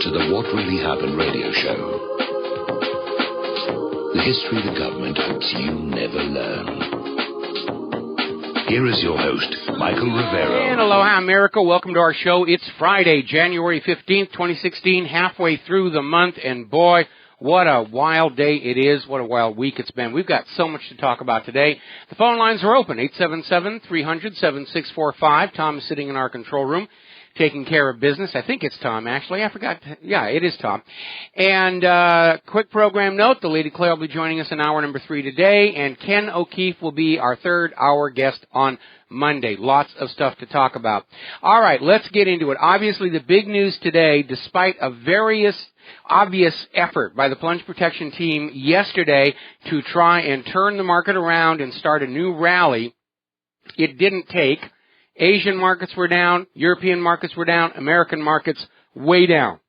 to the What Really Happened radio show. The history the government hopes you never learn. Here is your host, Michael Rivero. And aloha, America. Welcome to our show. It's Friday, January 15th, 2016, halfway through the month, and boy, what a wild day it is. What a wild week it's been. We've got so much to talk about today. The phone lines are open, 877-300-7645. Tom is sitting in our control room taking care of business. I think it's Tom, actually. I forgot. Yeah, it is Tom. And quick program note, the Lady Claire will be joining us in hour number 3 today, and Ken O'Keefe will be our third hour guest on Monday. Lots of stuff to talk about. All right, let's get into it. Obviously, the big news today, despite a obvious effort by the plunge protection team yesterday to try and turn the market around and start a new rally, it didn't take. Asian markets were down, European markets were down, American markets way down.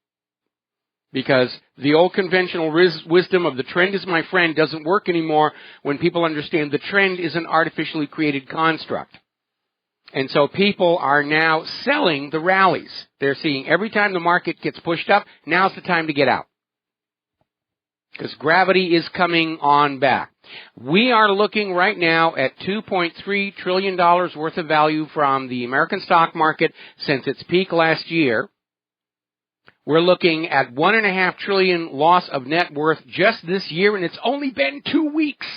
Because the old conventional wisdom of the trend is my friend doesn't work anymore when people understand the trend is an artificially created construct. And so people are now selling the rallies. They're seeing every time the market gets pushed up, now's the time to get out. Because gravity is coming on back. We are looking right now at $2.3 trillion worth of value from the American stock market since its peak last year. We're looking at $1.5 trillion loss of net worth just this year, and it's only been 2 weeks.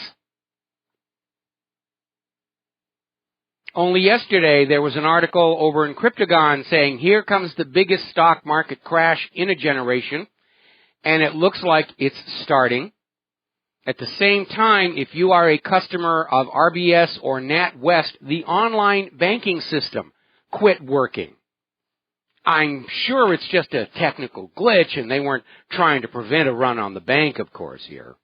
Only yesterday, there was an article over in Cryptagon saying, here comes the biggest stock market crash in a generation, and it looks like it's starting. At the same time, if you are a customer of RBS or NatWest, the online banking system quit working. I'm sure it's just a technical glitch, and they weren't trying to prevent a run on the bank, of course, here.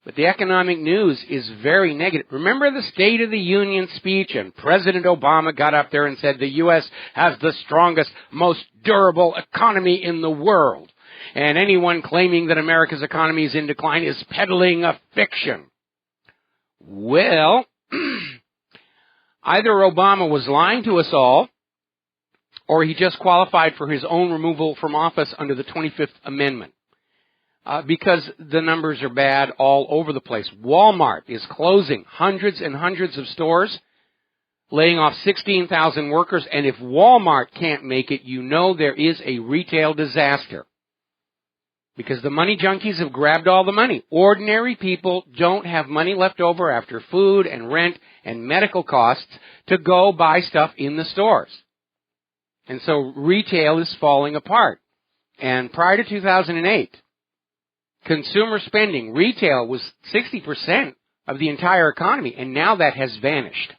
But the economic news is very negative. Remember the State of the Union speech, and President Obama got up there and said the U.S. has the strongest, most durable economy in the world. And anyone claiming that America's economy is in decline is peddling a fiction. Well, either Obama was lying to us all, or he just qualified for his own removal from office under the 25th Amendment. Because the numbers are bad all over the place. Walmart is closing hundreds and hundreds of stores, laying off 16,000 workers, and if Walmart can't make it, you know there is a retail disaster. Because the money junkies have grabbed all the money. Ordinary people don't have money left over after food and rent and medical costs to go buy stuff in the stores. And so retail is falling apart. And prior to 2008, consumer spending, retail was 60% of the entire economy, and now that has vanished.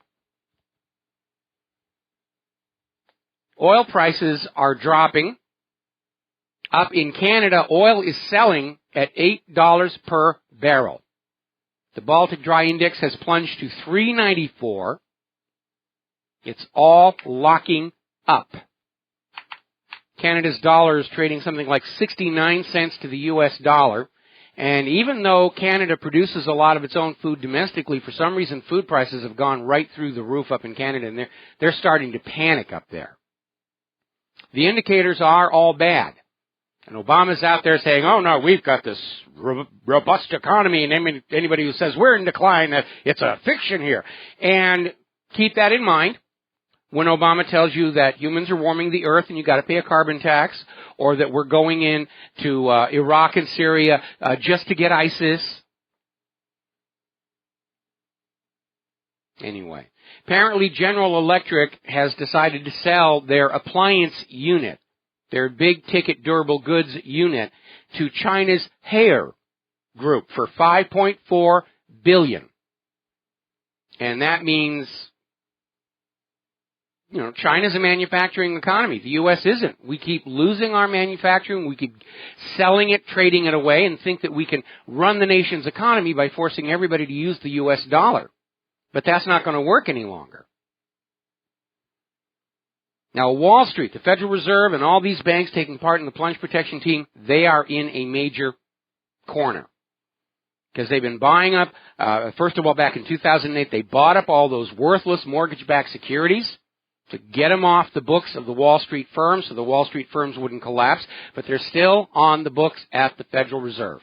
Oil prices are dropping. Up in Canada, oil is selling at $8 per barrel. The Baltic Dry Index has plunged to 394. It's all locking up. Canada's dollar is trading something like 69 cents to the U.S. dollar. And even though Canada produces a lot of its own food domestically, for some reason food prices have gone right through the roof up in Canada, and they're starting to panic up there. The indicators are all bad. And Obama's out there saying, oh, no, we've got this robust economy, and anybody who says we're in decline, it's a fiction here. And keep that in mind when Obama tells you that humans are warming the earth and you've got to pay a carbon tax, or that we're going into Iraq and Syria just to get ISIS. Anyway, apparently General Electric has decided to sell their appliance unit, their big-ticket durable goods unit, to China's Aiea group for $5.4 billion. And that means, China's a manufacturing economy. The U.S. isn't. We keep losing our manufacturing. We keep selling it, trading it away, and think that we can run the nation's economy by forcing everybody to use the U.S. dollar. But that's not going to work any longer. Now, Wall Street, the Federal Reserve, and all these banks taking part in the plunge protection team, they are in a major corner. Because they've been buying up, first of all, back in 2008, they bought up all those worthless mortgage-backed securities, to get them off the books of the Wall Street firms so the Wall Street firms wouldn't collapse, but they're still on the books at the Federal Reserve.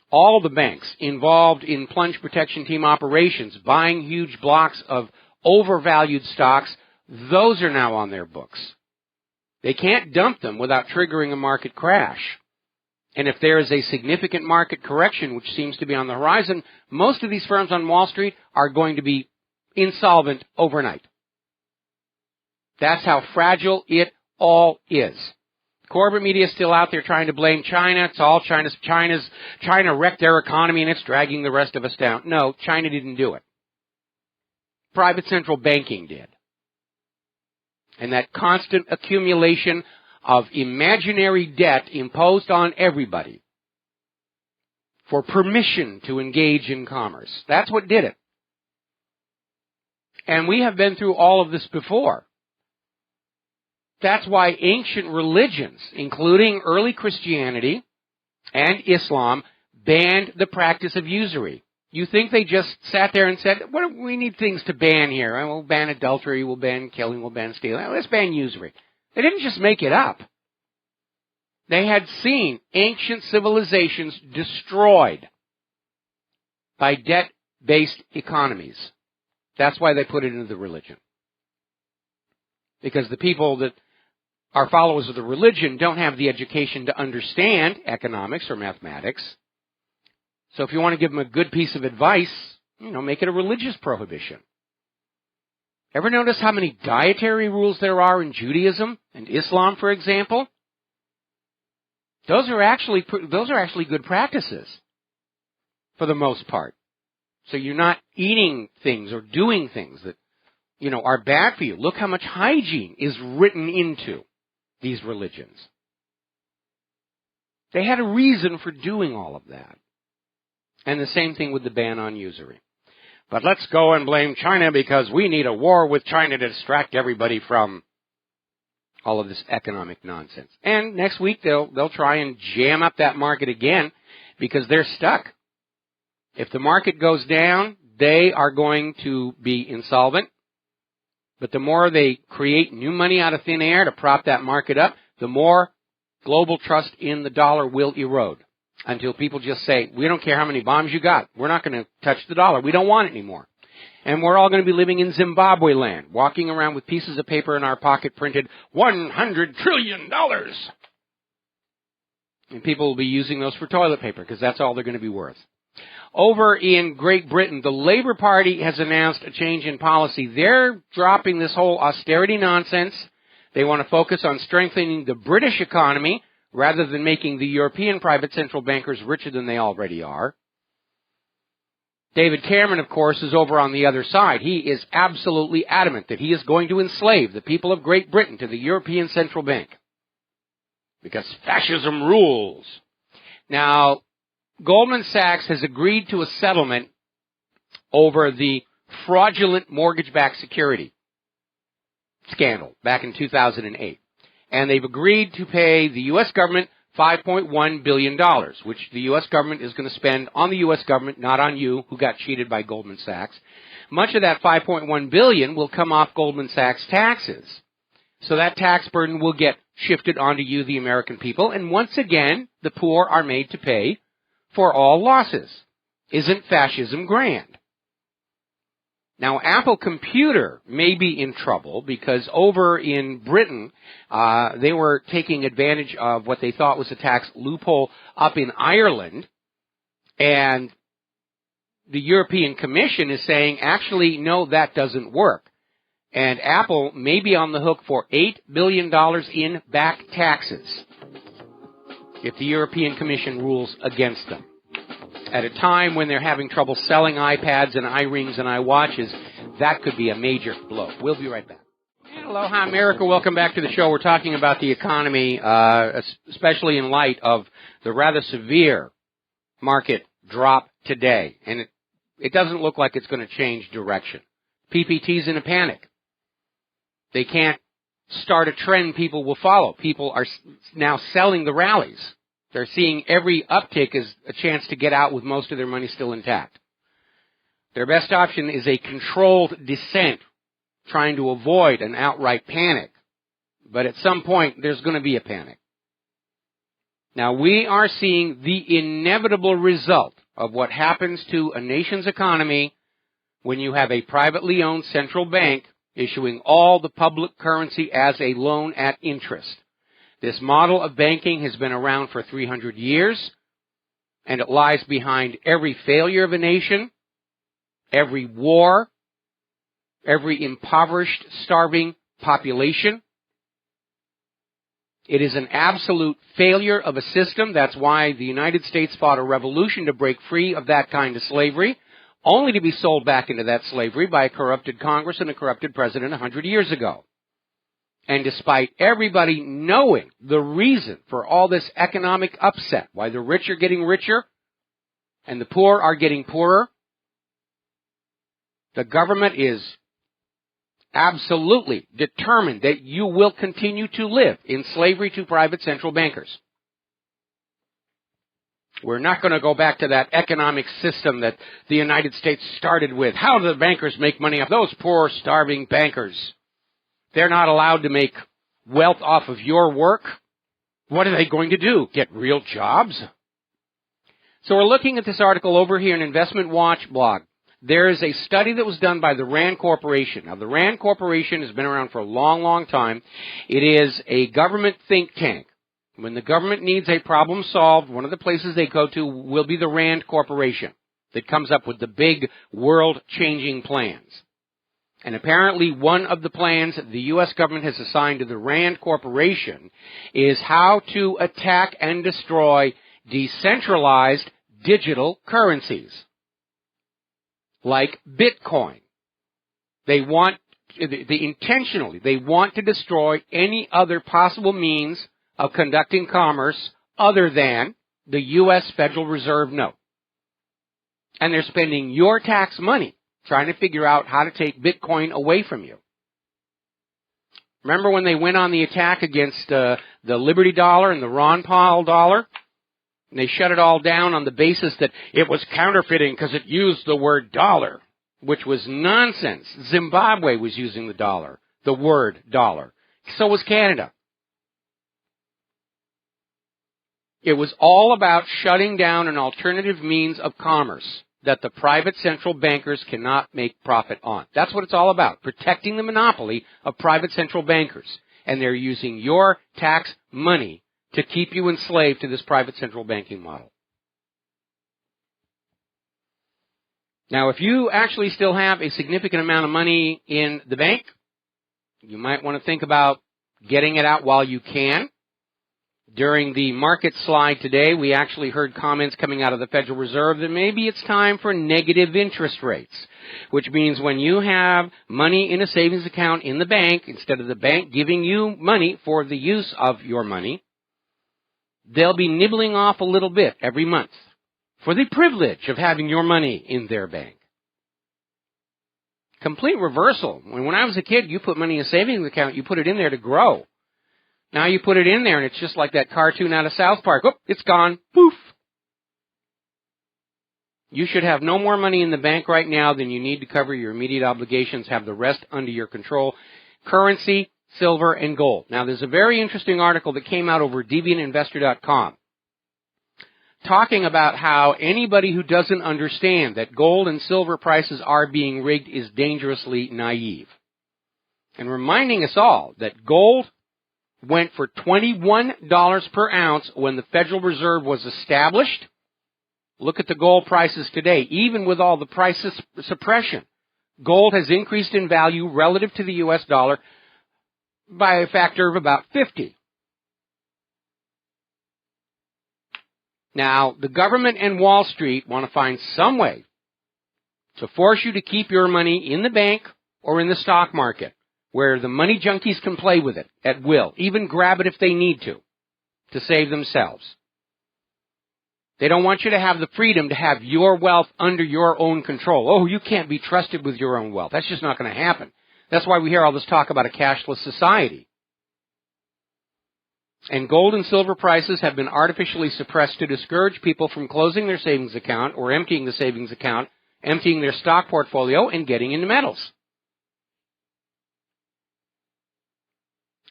All the banks involved in plunge protection team operations, buying huge blocks of overvalued stocks, those are now on their books. They can't dump them without triggering a market crash. And if there is a significant market correction, which seems to be on the horizon, most of these firms on Wall Street are going to be insolvent overnight. That's how fragile it all is. Corporate media is still out there trying to blame China. It's all China wrecked their economy and it's dragging the rest of us down. No, China didn't do it. Private central banking did. And that constant accumulation of imaginary debt imposed on everybody for permission to engage in commerce. That's what did it. And we have been through all of this before. That's why ancient religions, including early Christianity and Islam, banned the practice of usury. You think they just sat there and said, "What we need things to ban here? We'll ban adultery, we'll ban killing, we'll ban stealing. Let's ban usury." They didn't just make it up. They had seen ancient civilizations destroyed by debt-based economies. That's why they put it into the religion. Because the people that are followers of the religion don't have the education to understand economics or mathematics. So if you want to give them a good piece of advice, make it a religious prohibition. Ever notice how many dietary rules there are in Judaism and Islam, for example? Those are actually good practices for the most part. So you're not eating things or doing things that are bad for you. Look how much hygiene is written into these religions. They had a reason for doing all of that. And the same thing with the ban on usury. But let's go and blame China because we need a war with China to distract everybody from all of this economic nonsense. And next week they'll try and jam up that market again because they're stuck. If the market goes down, they are going to be insolvent. But the more they create new money out of thin air to prop that market up, the more global trust in the dollar will erode until people just say, "We don't care how many bombs you got. We're not going to touch the dollar. We don't want it anymore." And we're all going to be living in Zimbabwe land, walking around with pieces of paper in our pocket printed $100 trillion. And people will be using those for toilet paper because that's all they're going to be worth. Over in Great Britain, the Labour Party has announced a change in policy. They're dropping this whole austerity nonsense. They want to focus on strengthening the British economy rather than making the European private central bankers richer than they already are. David Cameron, of course, is over on the other side. He is absolutely adamant that he is going to enslave the people of Great Britain to the European Central Bank because fascism rules. Now, Goldman Sachs has agreed to a settlement over the fraudulent mortgage-backed security scandal back in 2008. And they've agreed to pay the U.S. government $5.1 billion, which the U.S. government is going to spend on the U.S. government, not on you, who got cheated by Goldman Sachs. Much of that $5.1 billion will come off Goldman Sachs taxes. So that tax burden will get shifted onto you, the American people. And once again, the poor are made to pay for all losses. Isn't fascism grand? Now, Apple Computer may be in trouble because over in Britain, they were taking advantage of what they thought was a tax loophole up in Ireland. And the European Commission is saying, actually, no, that doesn't work. And Apple may be on the hook for $8 billion in back taxes if the European Commission rules against them. At a time when they're having trouble selling iPads and iRings and iWatches, that could be a major blow. We'll be right back. Aloha, America. Welcome back to the show. We're talking about the economy, especially in light of the rather severe market drop today. And it doesn't look like it's going to change direction. PPT's in a panic. They can't start a trend people will follow. People are now selling the rallies. They're seeing every uptick as a chance to get out with most of their money still intact. Their best option is a controlled descent trying to avoid an outright panic. But at some point, there's going to be a panic. Now, we are seeing the inevitable result of what happens to a nation's economy when you have a privately owned central bank issuing all the public currency as a loan at interest. This model of banking has been around for 300 years, and it lies behind every failure of a nation, every war, every impoverished, starving population. It is an absolute failure of a system. That's why the United States fought a revolution to break free of that kind of slavery, only to be sold back into that slavery by a corrupted Congress and a corrupted president 100 years ago. And despite everybody knowing the reason for all this economic upset, why the rich are getting richer and the poor are getting poorer, the government is absolutely determined that you will continue to live in slavery to private central bankers. We're not going to go back to that economic system that the United States started with. How do the bankers make money off those poor, starving bankers? They're not allowed to make wealth off of your work. What are they going to do? Get real jobs? So we're looking at this article over here in Investment Watch blog. There is a study that was done by the RAND Corporation. Now, the RAND Corporation has been around for a long, long time. It is a government think tank. When the government needs a problem solved, one of the places they go to will be the RAND Corporation that comes up with the big world-changing plans. And apparently one of the plans that the U.S. government has assigned to the RAND Corporation is how to attack and destroy decentralized digital currencies, like Bitcoin. They want to destroy any other possible means of conducting commerce other than the U.S. Federal Reserve note. And they're spending your tax money trying to figure out how to take Bitcoin away from you. Remember when they went on the attack against the Liberty dollar and the Ron Paul dollar? And they shut it all down on the basis that it was counterfeiting because it used the word dollar, which was nonsense. Zimbabwe was using the word dollar. So was Canada. It was all about shutting down an alternative means of commerce that the private central bankers cannot make profit on. That's what it's all about, protecting the monopoly of private central bankers. And they're using your tax money to keep you enslaved to this private central banking model. Now, if you actually still have a significant amount of money in the bank, you might want to think about getting it out while you can. During the market slide today, we actually heard comments coming out of the Federal Reserve that maybe it's time for negative interest rates, which means when you have money in a savings account in the bank, instead of the bank giving you money for the use of your money, they'll be nibbling off a little bit every month for the privilege of having your money in their bank. Complete reversal. When I was a kid, you put money in a savings account, you put it in there to grow. Now you put it in there, and it's just like that cartoon out of South Park. Oh, it's gone. Poof. You should have no more money in the bank right now than you need to cover your immediate obligations. Have the rest under your control. Currency, silver, and gold. Now, there's a very interesting article that came out over deviantinvestor.com talking about how anybody who doesn't understand that gold and silver prices are being rigged is dangerously naive. And reminding us all that gold went for $21 per ounce when the Federal Reserve was established. Look at the gold prices today. Even with all the price suppression, gold has increased in value relative to the U.S. dollar by a factor of about 50. Now, the government and Wall Street want to find some way to force you to keep your money in the bank or in the stock market, where the money junkies can play with it at will, even grab it if they need to save themselves. They don't want you to have the freedom to have your wealth under your own control. Oh, you can't be trusted with your own wealth. That's just not going to happen. That's why we hear all this talk about a cashless society. And gold and silver prices have been artificially suppressed to discourage people from closing their savings account or emptying the savings account, emptying their stock portfolio, and getting into metals.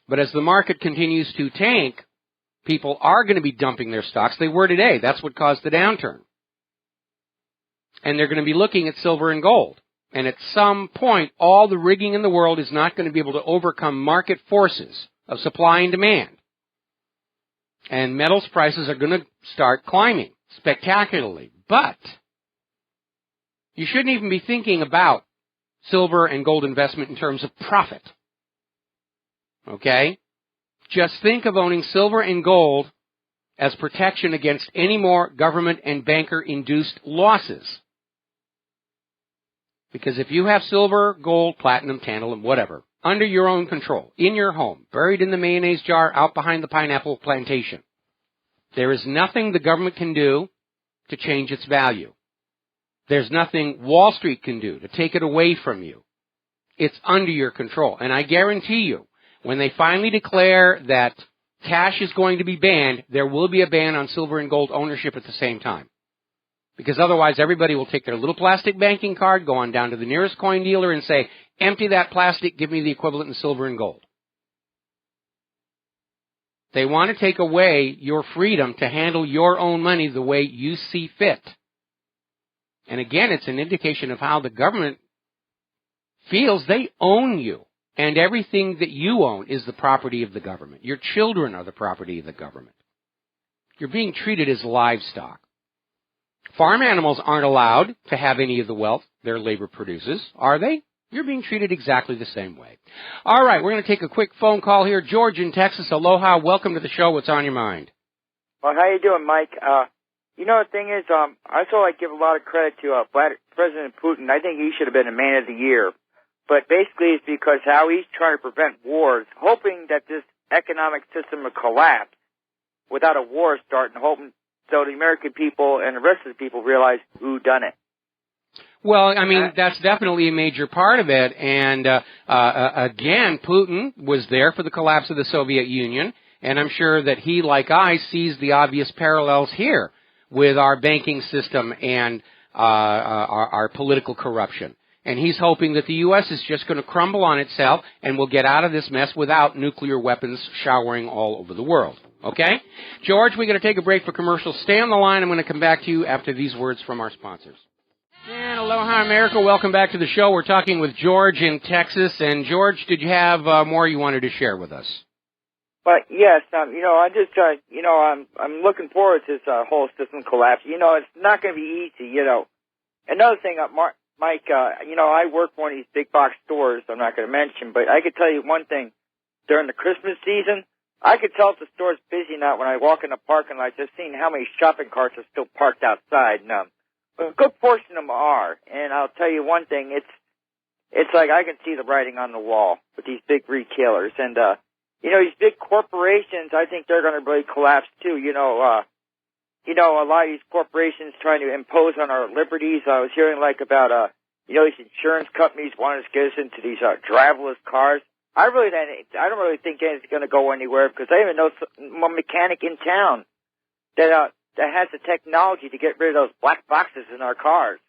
But as the market continues to tank, people are going to be dumping their stocks. They were today. That's what caused the downturn. And they're going to be looking at silver and gold. And at some point, all the rigging in the world is not going to be able to overcome market forces of supply and demand. And metals prices are going to start climbing spectacularly. But you shouldn't even be thinking about silver and gold investment in terms of profit. Okay? Just think of owning silver and gold as protection against any more government and banker-induced losses. Because if you have silver, gold, platinum, tantalum, whatever, under your own control, in your home, buried in the mayonnaise jar out behind the pineapple plantation, there is nothing the government can do to change its value. There's nothing Wall Street can do to take it away from you. It's under your control. And I guarantee you, when they finally declare that cash is going to be banned, there will be a ban on silver and gold ownership at the same time. Because otherwise everybody will take their little plastic banking card, go on down to the nearest coin dealer and say, empty that plastic, give me the equivalent in silver and gold. They want to take away your freedom to handle your own money the way you see fit. And again, it's an indication of how the government feels they own you. And everything that you own is the property of the government. Your children are the property of the government. You're being treated as livestock. Farm animals aren't allowed to have any of the wealth their labor produces, are they? You're being treated exactly the same way. All right, we're going to take a quick phone call here. George in Texas, aloha. Welcome to the show. What's on your mind? Well, how you doing, Mike? The thing is, I also like give a lot of credit to President Putin. I think he should have been a man of the year. But basically it's because how he's trying to prevent wars, hoping that this economic system will collapse without a war starting, hoping so the American people and the rest of the people realize who done it. Well, I mean, that's definitely a major part of it. And, again, Putin was there for the collapse of the Soviet Union. And I'm sure that he, like I, sees the obvious parallels here with our banking system and our political corruption. And he's hoping that the U.S. is just going to crumble on itself and will get out of this mess without nuclear weapons showering all over the world. Okay? George, we're going to take a break for commercials. Stay on the line. I'm going to come back to you after these words from our sponsors. And aloha, America. Welcome back to the show. We're talking with George in Texas. And, George, did you have more you wanted to share with us? But, yes, I just, I'm looking forward to this whole system collapse. It's not going to be easy, Another thing, Mike, I work for one of these big box stores I'm not going to mention, but I could tell you one thing. During the Christmas season, I could tell if the store's busy or not when I walk in the parking lot, just seeing how many shopping carts are still parked outside. And, a good portion of them are. And I'll tell you one thing, it's like I can see the writing on the wall with these big retailers. And, these big corporations, I think they're going to really collapse too. A lot of these corporations trying to impose on our liberties. I was hearing about, these insurance companies wanting to get us into these driverless cars. I don't really think it's going to go anywhere because I even know a mechanic in town that has the technology to get rid of those black boxes in our cars,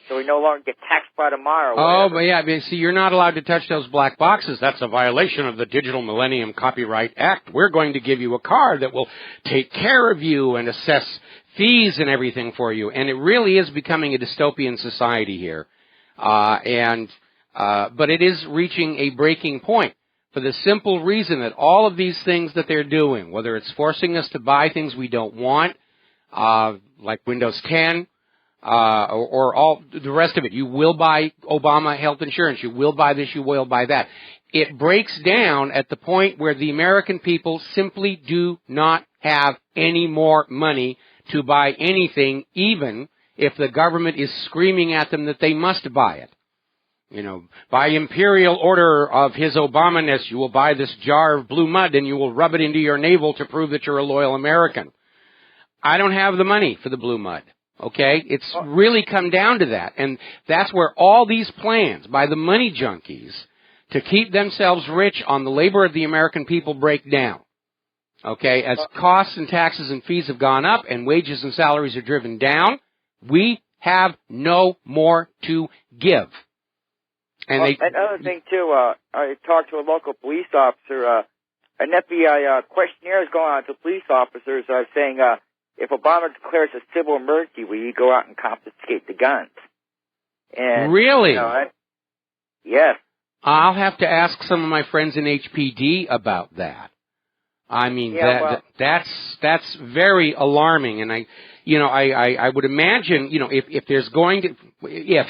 so we no longer get taxed by tomorrow. Oh, but yeah, see, you're not allowed to touch those black boxes. That's a violation of the Digital Millennium Copyright Act. We're going to give you a car that will take care of you and assess fees and everything for you. And it really is becoming a dystopian society here. But it is reaching a breaking point for the simple reason that all of these things that they're doing, whether it's forcing us to buy things we don't want, like Windows 10, or all the rest of it. You will buy Obama health insurance. You will buy this. You will buy that. It breaks down at the point where the American people simply do not have any more money to buy anything, even if the government is screaming at them that they must buy it. By imperial order of His Obama-ness, you will buy this jar of blue mud and you will rub it into your navel to prove that you're a loyal American. I don't have the money for the blue mud. Okay? It's really come down to that. And that's where all these plans by the money junkies to keep themselves rich on the labor of the American people break down. Okay? As costs and taxes and fees have gone up and wages and salaries are driven down, we have no more to give. And another thing, too, I talked to a local police officer. an FBI questionnaire is going on to police officers saying if Obama declares a civil emergency, will you go out and confiscate the guns? And, really? You know, yes. I'll have to ask some of my friends in HPD about that. I mean, that's very alarming, and I would imagine, if there's going to, if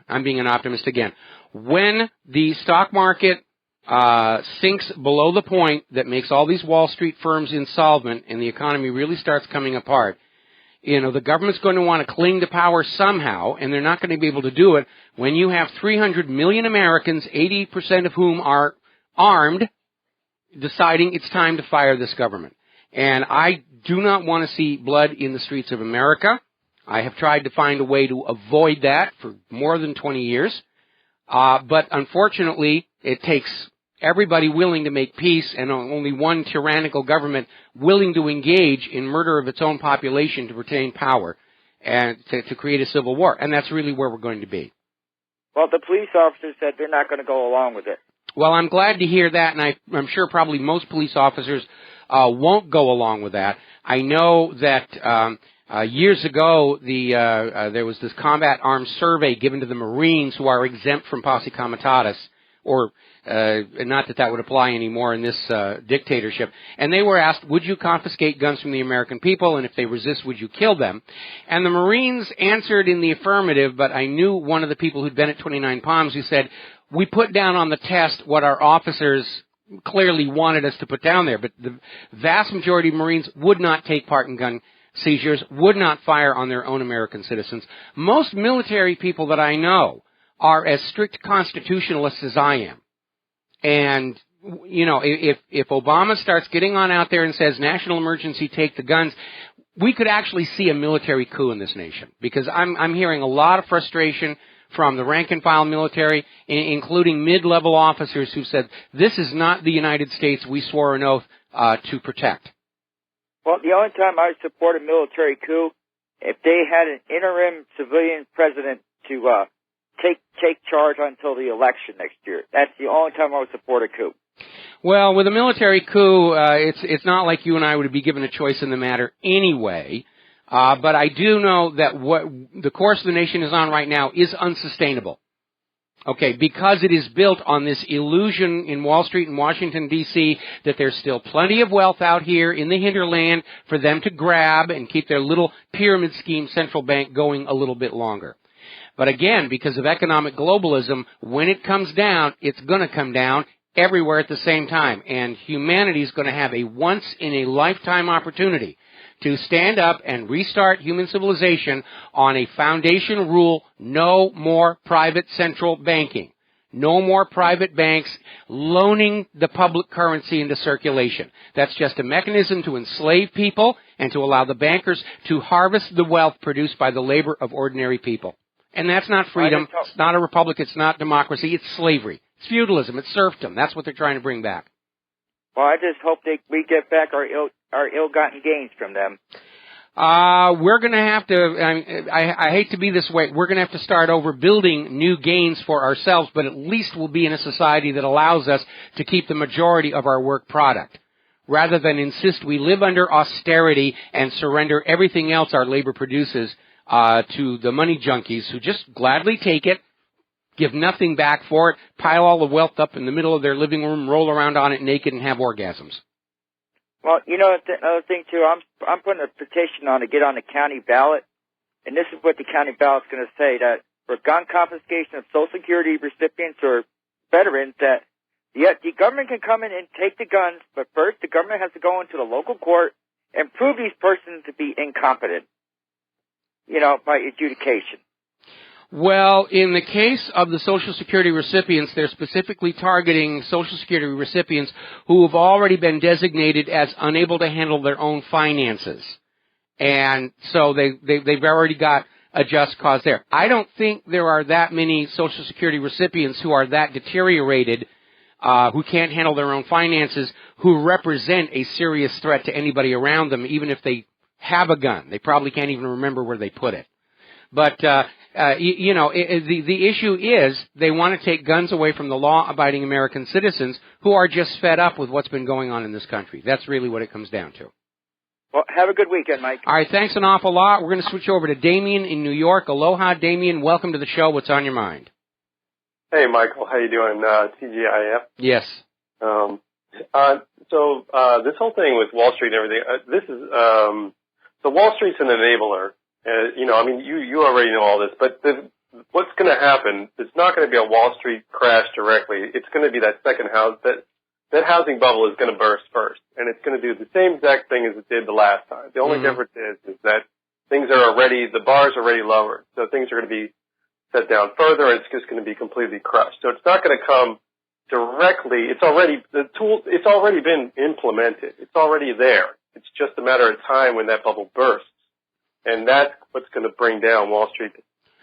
I'm being an optimist again, when the stock market sinks below the point that makes all these Wall Street firms insolvent and the economy really starts coming apart, the government's going to want to cling to power somehow, and they're not going to be able to do it when you have 300 million Americans, 80% of whom are armed, deciding it's time to fire this government. And I do not want to see blood in the streets of America. I have tried to find a way to avoid that for more than 20 years. But unfortunately, it takes everybody willing to make peace and only one tyrannical government willing to engage in murder of its own population to retain power and to create a civil war. And that's really where we're going to be. Well, the police officers said they're not going to go along with it. Well, I'm glad to hear that, and I'm sure probably most police officers won't go along with that. I know that years ago there was this combat arms survey given to the Marines who are exempt from posse comitatus, or not that would apply anymore in this dictatorship. And they were asked, would you confiscate guns from the American people, and if they resist, would you kill them? And the Marines answered in the affirmative, but I knew one of the people who'd been at 29 Palms who said, we put down on the test what our officers clearly wanted us to put down there, but the vast majority of Marines would not take part in gun seizures, would not fire on their own American citizens. Most military people that I know are as strict constitutionalists as I am. And, if Obama starts getting on out there and says, national emergency, take the guns, we could actually see a military coup in this nation. Because I'm hearing a lot of frustration from the rank-and-file military, including mid-level officers who said, this is not the United States we swore an oath to protect. Well, the only time I would support a military coup, if they had an interim civilian president to take charge until the election next year. That's the only time I would support a coup. Well, with a military coup, it's not like you and I would be given a choice in the matter anyway. But I do know that what the course the nation is on right now is unsustainable. Okay, because it is built on this illusion in Wall Street and Washington, D.C., that there's still plenty of wealth out here in the hinterland for them to grab and keep their little pyramid scheme central bank going a little bit longer. But again, because of economic globalism, when it comes down, it's going to come down everywhere at the same time. And humanity is going to have a once-in-a-lifetime opportunity to stand up and restart human civilization on a foundation rule: no more private central banking. No more private banks loaning the public currency into circulation. That's just a mechanism to enslave people and to allow the bankers to harvest the wealth produced by the labor of ordinary people. And that's not freedom. It's not a republic. It's not democracy. It's slavery. It's feudalism. It's serfdom. That's what they're trying to bring back. Well, I just hope we get back our ill-gotten gains from them. We're going to have to, I hate to be this way, we're going to have to start over building new gains for ourselves, but at least we'll be in a society that allows us to keep the majority of our work product, rather than insist we live under austerity and surrender everything else our labor produces to the money junkies who just gladly take it, give nothing back for it, pile all the wealth up in the middle of their living room, roll around on it naked, and have orgasms. Well, another thing, too, I'm putting a petition on to get on the county ballot, and this is what the county ballot's going to say, that for gun confiscation of Social Security recipients or veterans, that the government can come in and take the guns, but first the government has to go into the local court and prove these persons to be incompetent, by adjudication. Well, in the case of the Social Security recipients, they're specifically targeting Social Security recipients who have already been designated as unable to handle their own finances. And so they've already got a just cause there. I don't think there are that many Social Security recipients who are that deteriorated, who can't handle their own finances, who represent a serious threat to anybody around them, even if they have a gun. They probably can't even remember where they put it. But, the issue is they want to take guns away from the law-abiding American citizens who are just fed up with what's been going on in this country. That's really what it comes down to. Well, have a good weekend, Mike. All right, thanks an awful lot. We're going to switch over to Damien in New York. Aloha, Damien. Welcome to the show. What's on your mind? Hey, Michael. How you doing? TGIF? Yes. So this whole thing with Wall Street and everything, so Wall Street's an enabler. You already know all this, but what's going to happen, it's not going to be a Wall Street crash directly. It's going to be that second house, that housing bubble is going to burst first, and it's going to do the same exact thing as it did the last time. The only difference is that the bars are already lowered, so things are going to be set down further, and it's just going to be completely crushed. So it's not going to come directly. It's already been implemented. It's already there. It's just a matter of time when that bubble bursts, and that's what's going to bring down Wall Street.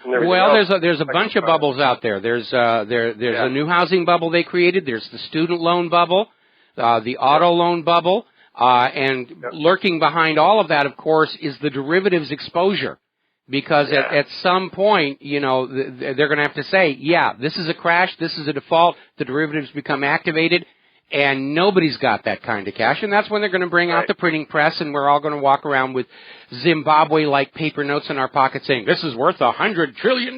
Well, there's a bunch of bubbles out there. There's a new housing bubble they created. There's the student loan bubble, the auto loan bubble, and lurking behind all of that, of course, is the derivatives exposure. Because at some point, they're going to have to say, this is a crash, this is a default, the derivatives become activated, and nobody's got that kind of cash, and that's when they're going to bring out the printing press, and we're all going to walk around with Zimbabwe-like paper notes in our pocket saying, this is worth $100 trillion.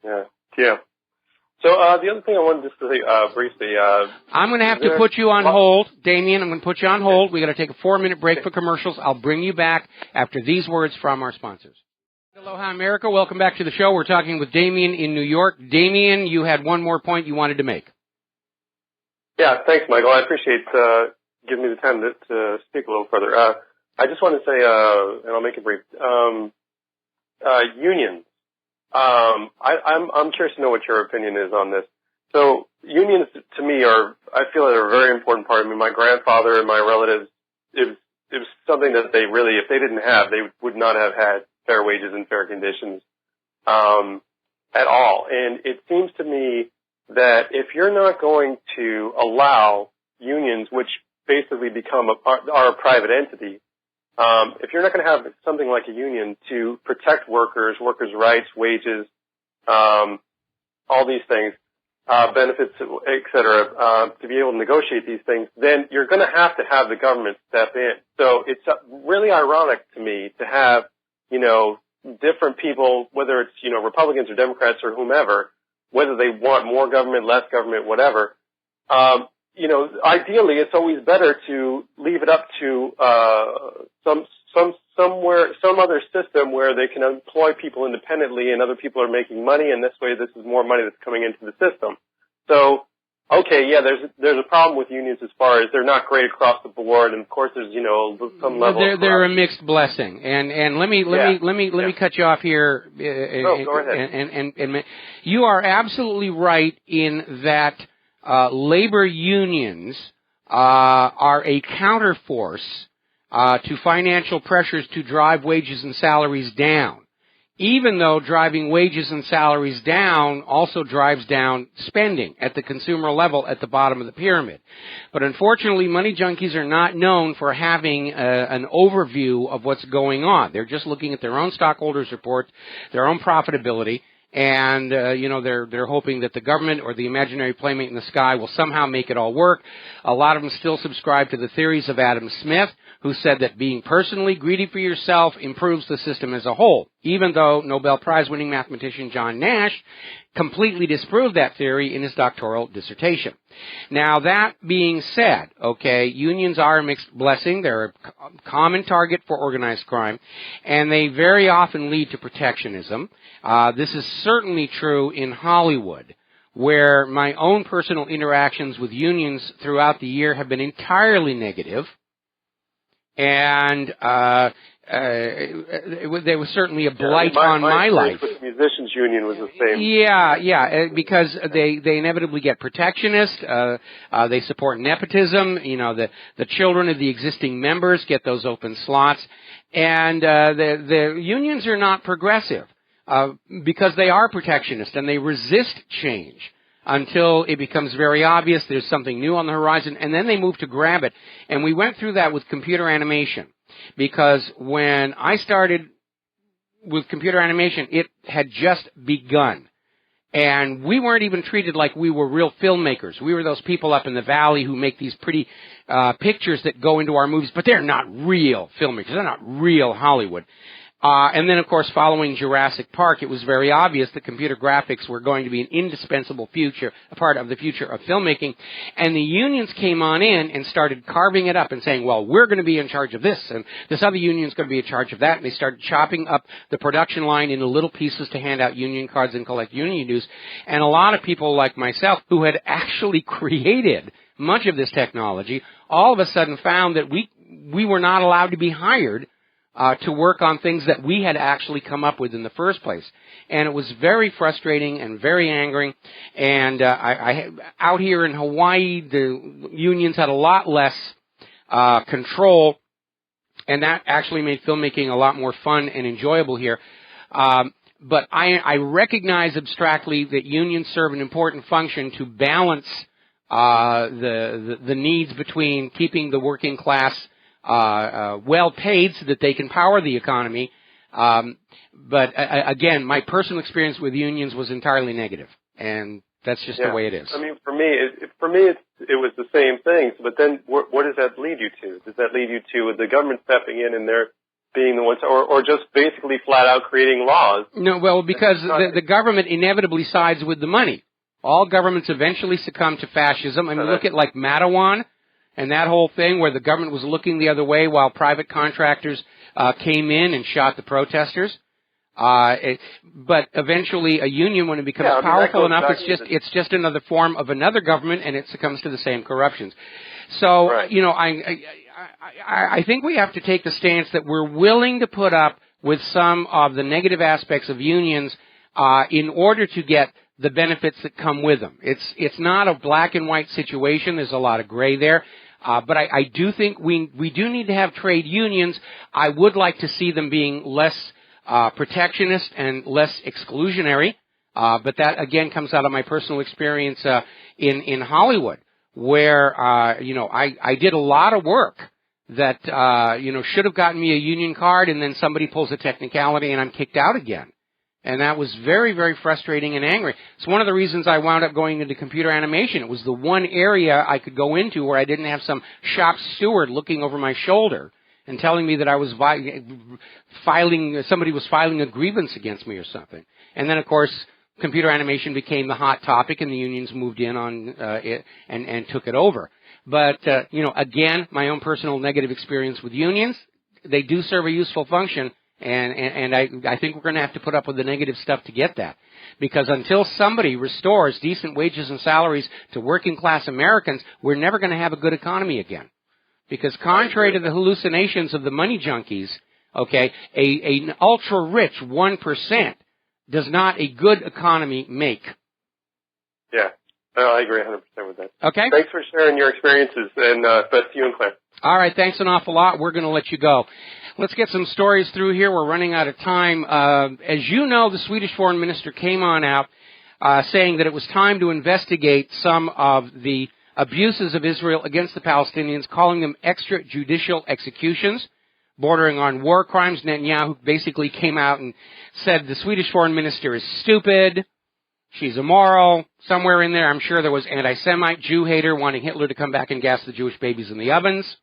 Yeah. So the other thing I wanted just to say briefly... I'm going to have to put you on hold. Damien, I'm going to put you on hold. We've got to take a 4-minute break for commercials. I'll bring you back after these words from our sponsors. Aloha, America. Welcome back to the show. We're talking with Damien in New York. Damien, you had one more point you wanted to make. Yeah, thanks, Michael. I appreciate giving me the time to speak a little further. I just want to say, and I'll make it brief, unions. I'm curious to know what your opinion is on this. So unions, to me, I feel they're a very important part. I mean, my grandfather and my relatives, it was something that they really, if they didn't have, they would not have had fair wages and fair conditions at all. And it seems to me that if you're not going to allow unions, which basically are a private entity, if you're not going to have something like a union to protect workers' rights, wages, all these things, benefits, et cetera, to be able to negotiate these things, then you're going to have the government step in. So it's really ironic to me to have, different people, whether it's, Republicans or Democrats or whomever, whether they want more government, less government, whatever, ideally it's always better to leave it up to some other system where they can employ people independently and other people are making money, and this way this is more money that's coming into the system. So, okay, yeah, there's a problem with unions as far as they're not great across the board, and of course there's some level. They're a mixed blessing, and let me cut you off here. Go ahead. And you are absolutely right in that labor unions are a counterforce to financial pressures to drive wages and salaries down, even though driving wages and salaries down also drives down spending at the consumer level at the bottom of the pyramid. But unfortunately, money junkies are not known for having an overview of what's going on. They're just looking at their own stockholders' report, their own profitability, and they're hoping that the government or the imaginary playmate in the sky will somehow make it all work. A lot of them still subscribe to the theories of Adam Smith, who said that being personally greedy for yourself improves the system as a whole, even though Nobel Prize-winning mathematician John Nash completely disproved that theory in his doctoral dissertation. Now, that being said, unions are a mixed blessing. They're a common target for organized crime, and they very often lead to protectionism. This is certainly true in Hollywood, where my own personal interactions with unions throughout the year have been entirely negative. And there was certainly a blight on my life. With the musicians union was the same. Yeah, because they inevitably get protectionist. They support nepotism. The children of the existing members get those open slots, and the unions are not progressive because they are protectionist and they resist change until it becomes very obvious there's something new on the horizon, and then they move to grab it. And we went through that with computer animation, because when I started with computer animation, it had just begun. And we weren't even treated like we were real filmmakers. We were those people up in the valley who make these pretty pictures that go into our movies, but they're not real filmmakers. They're not real Hollywood. And then, of course, following Jurassic Park, it was very obvious that computer graphics were going to be an indispensable a part of the future of filmmaking. And the unions came on in and started carving it up and saying, well, we're going to be in charge of this, and this other union's going to be in charge of that. And they started chopping up the production line into little pieces to hand out union cards and collect union dues. And a lot of people like myself, who had actually created much of this technology, all of a sudden found that we were not allowed to be hired to work on things that we had actually come up with in the first place. And it was very frustrating and very angering. And out here in Hawaii, the unions had a lot less control, and that actually made filmmaking a lot more fun and enjoyable here. But I recognize abstractly that unions serve an important function to balance the needs between keeping the working class well paid so that they can power the economy. But again, my personal experience with unions was entirely negative, and that's just the way it is. I mean, for me, it was the same thing. But then, what does that lead you to? Does that lead you to the government stepping in and they're being the ones, or just basically flat out creating laws? No, well, because the government inevitably sides with the money. All governments eventually succumb to fascism. I mean, look at like Mattawan. And that whole thing where the government was looking the other way while private contractors came in and shot the protesters. But eventually a union, when it becomes powerful enough, it's just another form of another government, and it succumbs to the same corruptions. So, I think we have to take the stance that we're willing to put up with some of the negative aspects of unions in order to get the benefits that come with them. It's not a black and white situation. There's a lot of gray there. But I do think we do need to have trade unions. I would like to see them being less protectionist and less exclusionary. But that, again, comes out of my personal experience in Hollywood, where, I did a lot of work that, should have gotten me a union card, and then somebody pulls a technicality and I'm kicked out again. And that was very, very frustrating and angry. It's one of the reasons I wound up going into computer animation. It was the one area I could go into where I didn't have some shop steward looking over my shoulder and telling me that I was somebody was filing a grievance against me or something. And then, of course, computer animation became the hot topic, and the unions moved in on it and took it over. But, again, my own personal negative experience with unions, they do serve a useful function. And I think we're going to have to put up with the negative stuff to get that. Because until somebody restores decent wages and salaries to working class Americans, we're never going to have a good economy again. Because contrary to the hallucinations of the money junkies, an ultra-rich 1% does not a good economy make. Yeah, I agree 100% with that. Okay. Thanks for sharing your experiences, and best to you and Claire. All right, thanks an awful lot. We're going to let you go. Let's get some stories through here. We're running out of time. As you know, the Swedish foreign minister came on out saying that it was time to investigate some of the abuses of Israel against the Palestinians, calling them extrajudicial executions bordering on war crimes. Netanyahu basically came out and said the Swedish foreign minister is stupid. She's immoral. Somewhere in there, I'm sure there was anti-Semite, Jew hater wanting Hitler to come back and gas the Jewish babies in the ovens.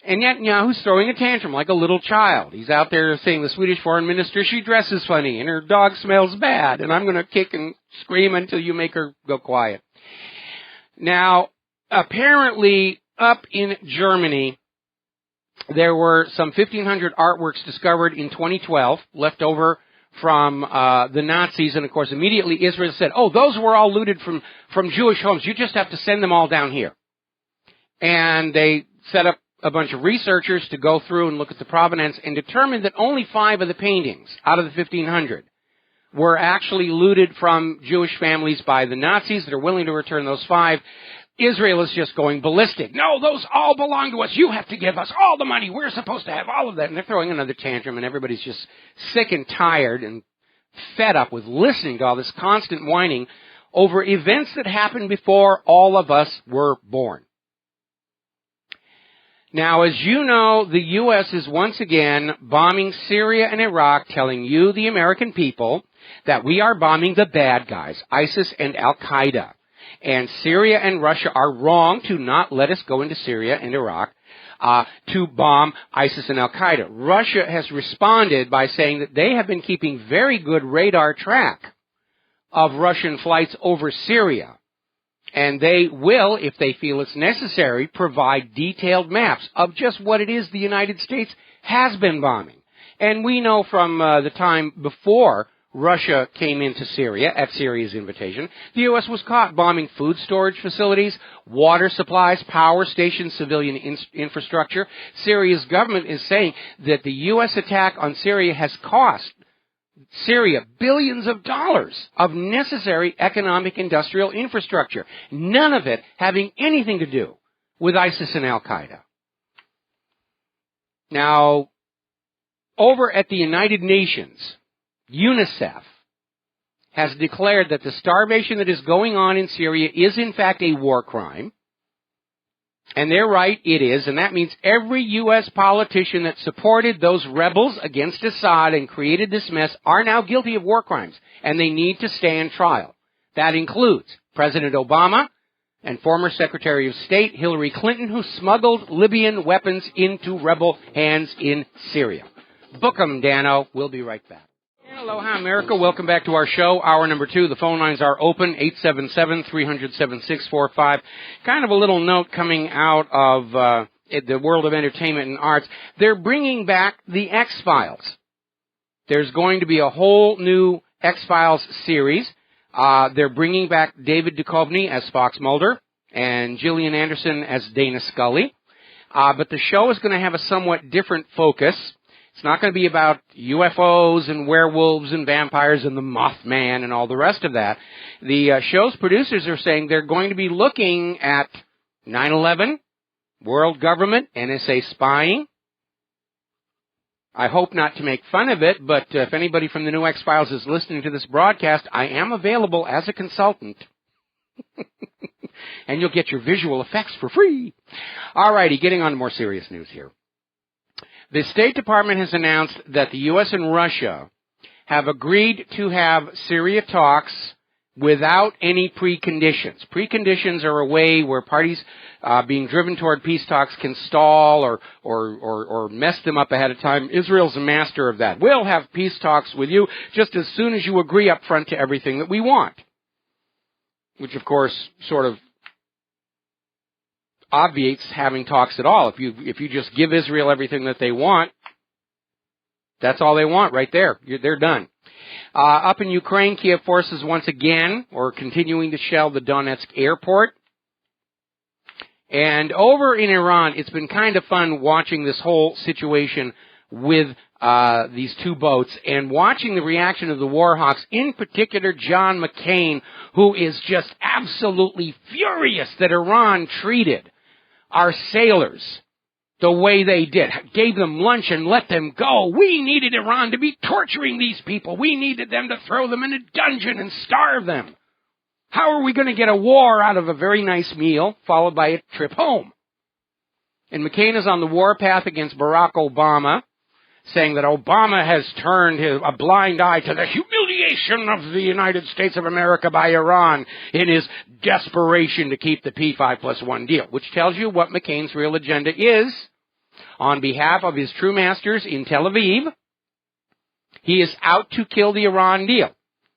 And Netanyahu's throwing a tantrum like a little child. He's out there saying the Swedish foreign minister, she dresses funny and her dog smells bad, and I'm going to kick and scream until you make her go quiet. Now, apparently, up in Germany, there were some 1,500 artworks discovered in 2012, left over from the Nazis, and of course, immediately Israel said, oh, those were all looted from Jewish homes. You just have to send them all down here. And they set up a bunch of researchers to go through and look at the provenance and determined that only 5 of the paintings out of the 1,500 were actually looted from Jewish families by the Nazis that are willing to return those 5. Israel is just going ballistic. No, those all belong to us. You have to give us all the money. We're supposed to have all of that. And they're throwing another tantrum, and everybody's just sick and tired and fed up with listening to all this constant whining over events that happened before all of us were born. Now, as you know, the U.S. is once again bombing Syria and Iraq, telling you, the American people, that we are bombing the bad guys, ISIS and Al-Qaeda. And Syria and Russia are wrong to not let us go into Syria and Iraq to bomb ISIS and Al-Qaeda. Russia has responded by saying that they have been keeping very good radar track of Russian flights over Syria. And they will, if they feel it's necessary, provide detailed maps of just what it is the United States has been bombing. And we know from the time before Russia came into Syria, at Syria's invitation, the U.S. was caught bombing food storage facilities, water supplies, power stations, civilian infrastructure. Syria's government is saying that the U.S. attack on Syria has cost Syria billions of dollars of necessary economic industrial infrastructure, none of it having anything to do with ISIS and Al-Qaeda. Now, over at the United Nations, UNICEF has declared that the starvation that is going on in Syria is in fact a war crime. And they're right, it is, and that means every U.S. politician that supported those rebels against Assad and created this mess are now guilty of war crimes, and they need to stand trial. That includes President Obama and former Secretary of State Hillary Clinton, who smuggled Libyan weapons into rebel hands in Syria. Book 'em, Dano. We'll be right back. Aloha, America. Welcome back to our show. Hour number 2. The phone lines are open, 877-300-7645. Kind of a little note coming out of the world of entertainment and arts. They're bringing back the X-Files. There's going to be a whole new X-Files series. They're bringing back David Duchovny as Fox Mulder and Gillian Anderson as Dana Scully. But the show is going to have a somewhat different focus. It's not going to be about UFOs and werewolves and vampires and the Mothman and all the rest of that. The show's producers are saying they're going to be looking at 9/11, world government, NSA spying. I hope not to make fun of it, but if anybody from the new X-Files is listening to this broadcast, I am available as a consultant. And you'll get your visual effects for free. All righty, getting on to more serious news here. The State Department has announced that the U.S. and Russia have agreed to have Syria talks without any preconditions. Preconditions are a way where parties being driven toward peace talks can stall or mess them up ahead of time. Israel's a master of that. We'll have peace talks with you just as soon as you agree up front to everything that we want. Which, of course, sort of obviates having talks at all. If you just give Israel everything that they want, that's all they want right there. They're done. Up in Ukraine, Kiev forces once again are continuing to shell the Donetsk airport. And over in Iran, it's been kind of fun watching this whole situation with these two boats and watching the reaction of the Warhawks, in particular John McCain, who is just absolutely furious that Iran treated our sailors the way they did, gave them lunch and let them go. We needed Iran to be torturing these people. We needed them to throw them in a dungeon and starve them. How are we going to get a war out of a very nice meal followed by a trip home? And McCain is on the warpath against Barack Obama, saying that Obama has turned a blind eye to the humiliation of the United States of America by Iran in his desperation to keep the P5+1 deal, which tells you what McCain's real agenda is. On behalf of his true masters in Tel Aviv, he is out to kill the Iran deal.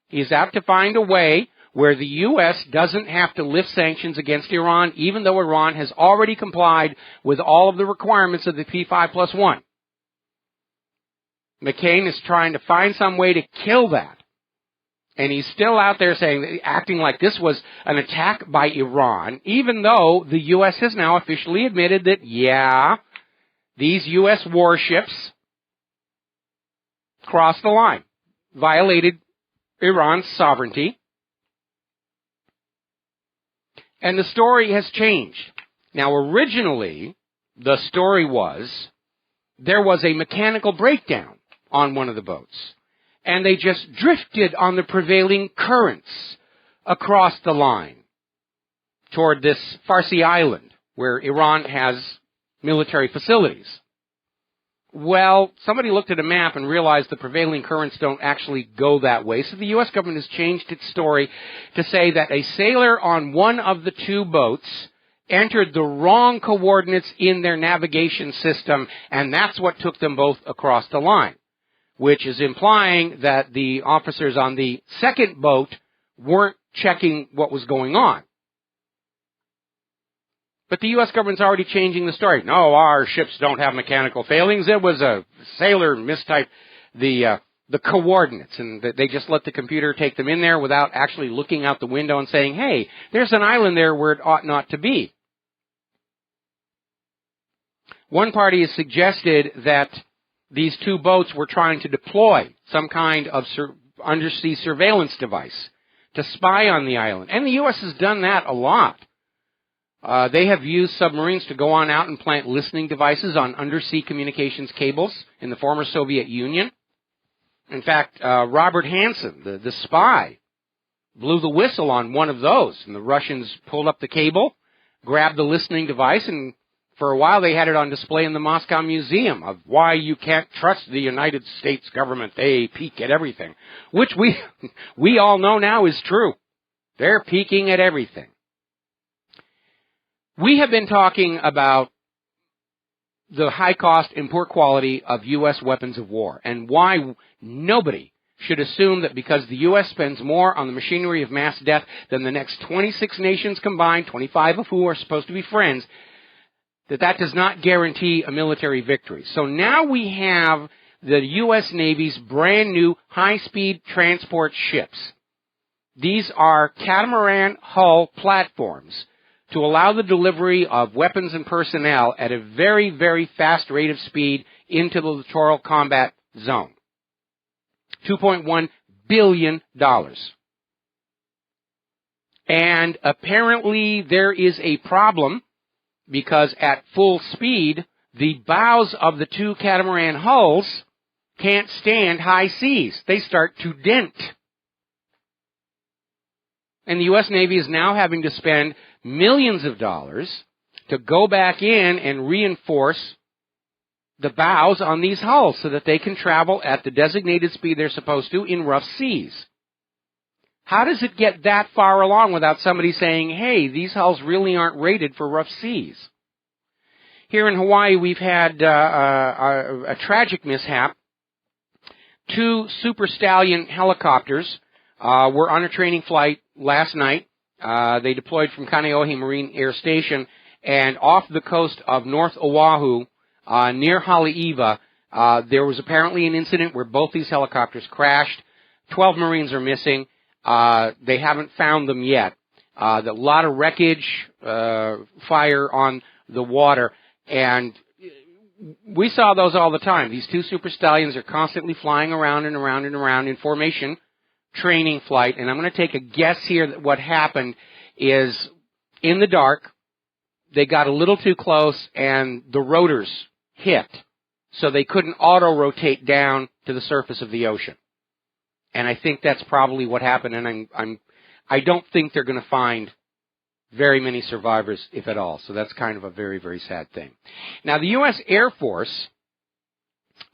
He is out to find a way where the U.S. doesn't have to lift sanctions against Iran, even though Iran has already complied with all of the requirements of the P5+1. McCain is trying to find some way to kill that. And he's still out there acting like this was an attack by Iran, even though the U.S. has now officially admitted that, yeah, these U.S. warships crossed the line, violated Iran's sovereignty. And the story has changed. Now, originally, the story was there was a mechanical breakdown on one of the boats, and they just drifted on the prevailing currents across the line toward this Farsi island where Iran has military facilities. Well, somebody looked at a map and realized the prevailing currents don't actually go that way, so the U.S. government has changed its story to say that a sailor on one of the two boats entered the wrong coordinates in their navigation system, and that's what took them both across the line, which is implying that the officers on the second boat weren't checking what was going on. But the U.S. government's already changing the story. No, our ships don't have mechanical failings. It was a sailor mistyped the coordinates, and they just let the computer take them in there without actually looking out the window and saying, hey, there's an island there where it ought not to be. One party has suggested that these two boats were trying to deploy some kind of undersea surveillance device to spy on the island. And the U.S. has done that a lot. They have used submarines to go on out and plant listening devices on undersea communications cables in the former Soviet Union. In fact, Robert Hansen, the spy, blew the whistle on one of those, and the Russians pulled up the cable, grabbed the listening device, and for a while they had it on display in the Moscow Museum of why you can't trust the United States government. They peek at everything, which we all know now is true. They're peeking at everything. We have been talking about the high cost and poor quality of U.S. weapons of war and why nobody should assume that because the U.S. spends more on the machinery of mass death than the next 26 nations combined, 25 of who are supposed to be friends, that does not guarantee a military victory. So now we have the U.S. Navy's brand new high-speed transport ships. These are catamaran hull platforms to allow the delivery of weapons and personnel at a very, very fast rate of speed into the littoral combat zone. $2.1 billion. And apparently there is a problem because at full speed, the bows of the two catamaran hulls can't stand high seas. They start to dent. And the U.S. Navy is now having to spend millions of dollars to go back in and reinforce the bows on these hulls so that they can travel at the designated speed they're supposed to in rough seas. How does it get that far along without somebody saying, hey, these hulls really aren't rated for rough seas? Here in Hawaii, we've had a tragic mishap. Two Super Stallion helicopters were on a training flight last night. They deployed from Kaneohe Marine Air Station, and off the coast of North Oahu, near Haleiwa, there was apparently an incident where both these helicopters crashed. 12 Marines are missing. They haven't found them yet. A lot of wreckage, fire on the water, and we saw those all the time. These two Super Stallions are constantly flying around and around and around in formation training flight, and I'm going to take a guess here that what happened is in the dark, they got a little too close and the rotors hit, so they couldn't auto-rotate down to the surface of the ocean. And I think that's probably what happened, and I don't think they're going to find very many survivors, if at all. So that's kind of a very, very sad thing. Now, the U.S. Air Force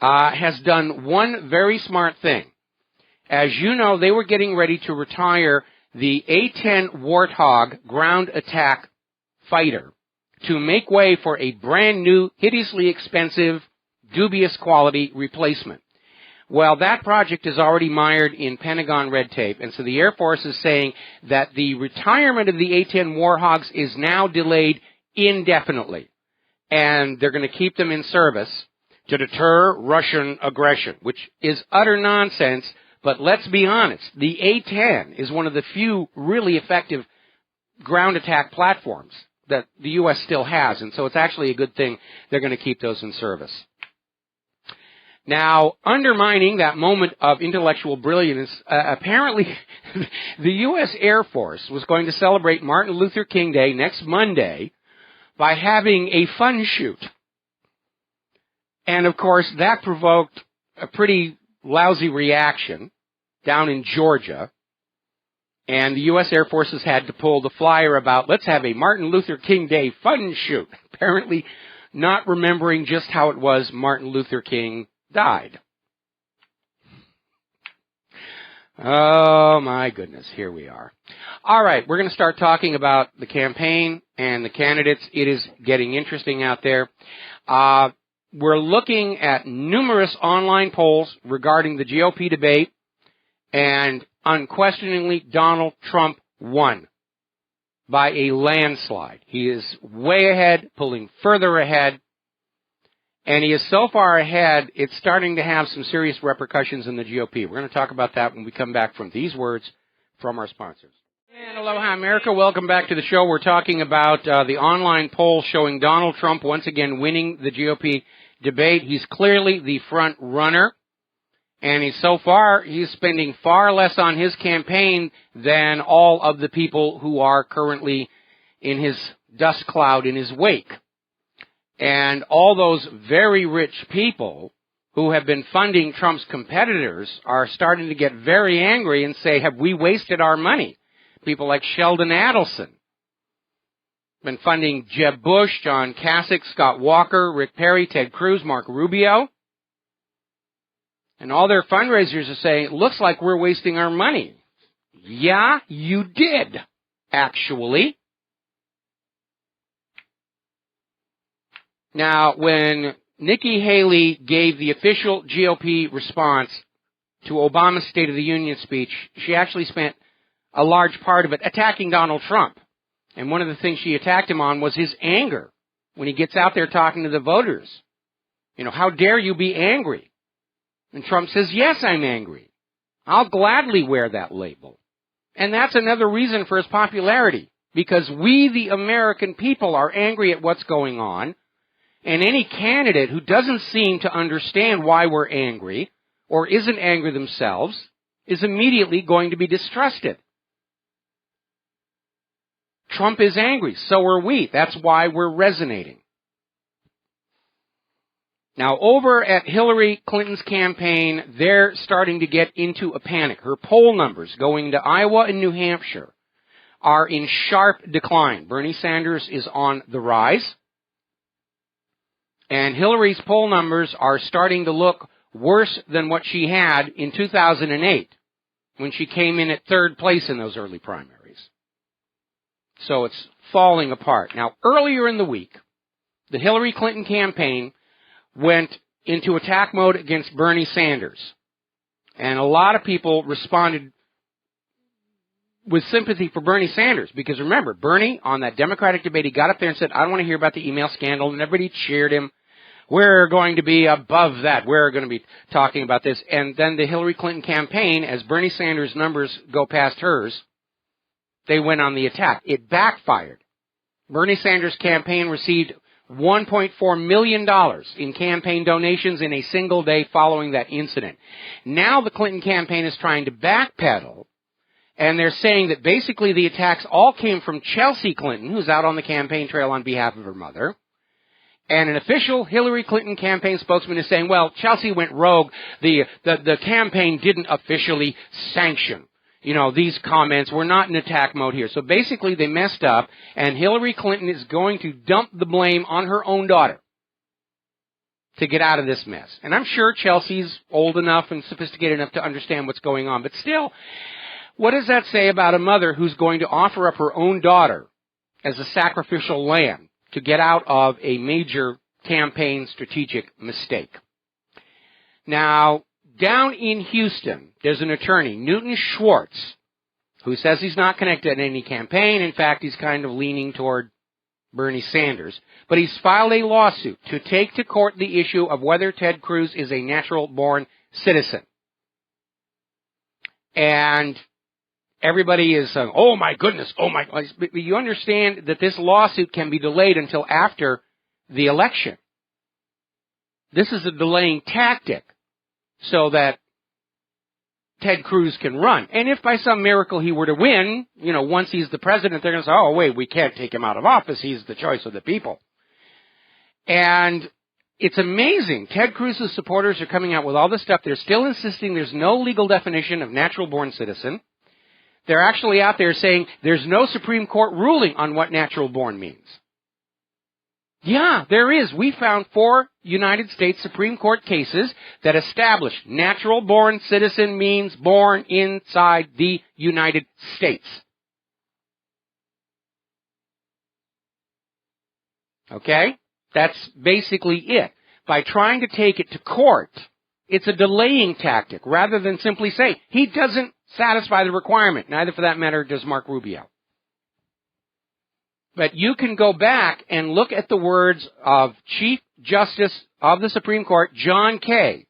has done one very smart thing. As you know, they were getting ready to retire the A-10 Warthog ground attack fighter to make way for a brand new, hideously expensive, dubious quality replacement. Well, that project is already mired in Pentagon red tape, and so the Air Force is saying that the retirement of the A-10 Warthogs is now delayed indefinitely, and they're going to keep them in service to deter Russian aggression, which is utter nonsense. But let's be honest, the A-10 is one of the few really effective ground attack platforms that the U.S. still has, and so it's actually a good thing they're going to keep those in service. Now, undermining that moment of intellectual brilliance, apparently the U.S. Air Force was going to celebrate Martin Luther King Day next Monday by having a fun shoot. And, of course, that provoked a pretty lousy reaction down in Georgia, and the U.S. Air Force has had to pull the flyer about, let's have a Martin Luther King Day fun shoot. Apparently, not remembering just how it was Martin Luther King died. Oh, my goodness. Here we are. All right. We're going to start talking about the campaign and the candidates. It is getting interesting out there. We're looking at numerous online polls regarding the GOP debate, and unquestioningly, Donald Trump won by a landslide. He is way ahead, pulling further ahead. And he is so far ahead, it's starting to have some serious repercussions in the GOP. We're going to talk about that when we come back from these words from our sponsors. And aloha, America. Welcome back to the show. We're talking about the online poll showing Donald Trump once again winning the GOP debate. He's clearly the front runner. And he's spending far less on his campaign than all of the people who are currently in his dust cloud in his wake. And all those very rich people who have been funding Trump's competitors are starting to get very angry and say, have we wasted our money? People like Sheldon Adelson been funding Jeb Bush, John Kasich, Scott Walker, Rick Perry, Ted Cruz, Marco Rubio. And all their fundraisers are saying, it looks like we're wasting our money. Yeah, you did, actually. Now, when Nikki Haley gave the official GOP response to Obama's State of the Union speech, she actually spent a large part of it attacking Donald Trump. And one of the things she attacked him on was his anger when he gets out there talking to the voters. You know, how dare you be angry? And Trump says, yes, I'm angry. I'll gladly wear that label. And that's another reason for his popularity, because we, the American people, are angry at what's going on. And any candidate who doesn't seem to understand why we're angry or isn't angry themselves is immediately going to be distrusted. Trump is angry. So are we. That's why we're resonating. Now, over at Hillary Clinton's campaign, they're starting to get into a panic. Her poll numbers going to Iowa and New Hampshire are in sharp decline. Bernie Sanders is on the rise. And Hillary's poll numbers are starting to look worse than what she had in 2008 when she came in at third place in those early primaries. So it's falling apart. Now, earlier in the week, the Hillary Clinton campaign went into attack mode against Bernie Sanders. And a lot of people responded with sympathy for Bernie Sanders. Because remember, Bernie, on that Democratic debate, he got up there and said, I don't want to hear about the email scandal, and everybody cheered him. We're going to be above that. We're going to be talking about this. And then the Hillary Clinton campaign, as Bernie Sanders' numbers go past hers, they went on the attack. It backfired. Bernie Sanders' campaign received $1.4 million in campaign donations in a single day following that incident. Now the Clinton campaign is trying to backpedal, and they're saying that basically the attacks all came from Chelsea Clinton, who's out on the campaign trail on behalf of her mother. And an official Hillary Clinton campaign spokesman is saying, well, Chelsea went rogue. The campaign didn't officially sanction, these comments. We're not in attack mode here. So basically they messed up, and Hillary Clinton is going to dump the blame on her own daughter to get out of this mess. And I'm sure Chelsea's old enough and sophisticated enough to understand what's going on. But still, what does that say about a mother who's going to offer up her own daughter as a sacrificial lamb to get out of a major campaign strategic mistake? Now, down in Houston, there's an attorney, Newton Schwartz, who says he's not connected to any campaign. In fact, he's kind of leaning toward Bernie Sanders. But he's filed a lawsuit to take to court the issue of whether Ted Cruz is a natural-born citizen. And everybody is saying, oh my goodness, oh my, but you understand that this lawsuit can be delayed until after the election. This is a delaying tactic so that Ted Cruz can run. And if by some miracle he were to win, once he's the president, they're going to say, oh wait, we can't take him out of office. He's the choice of the people. And it's amazing. Ted Cruz's supporters are coming out with all this stuff. They're still insisting there's no legal definition of natural-born citizen. They're actually out there saying there's no Supreme Court ruling on what natural-born means. Yeah, there is. We found 4 United States Supreme Court cases that establish natural-born citizen means born inside the United States. Okay? That's basically it. By trying to take it to court, it's a delaying tactic rather than simply say, he doesn't satisfy the requirement. Neither, for that matter, does Mark Rubio. But you can go back and look at the words of Chief Justice of the Supreme Court, John Kay,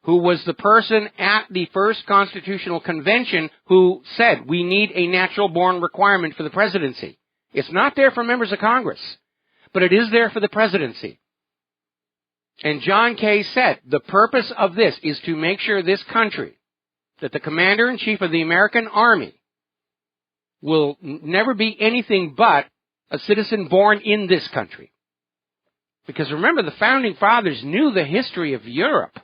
who was the person at the first Constitutional Convention who said we need a natural-born requirement for the presidency. It's not there for members of Congress, but it is there for the presidency. And John Kay said the purpose of this is to make sure this country, that the Commander-in-Chief of the American Army, will never be anything but a citizen born in this country. Because remember, the Founding Fathers knew the history of Europe,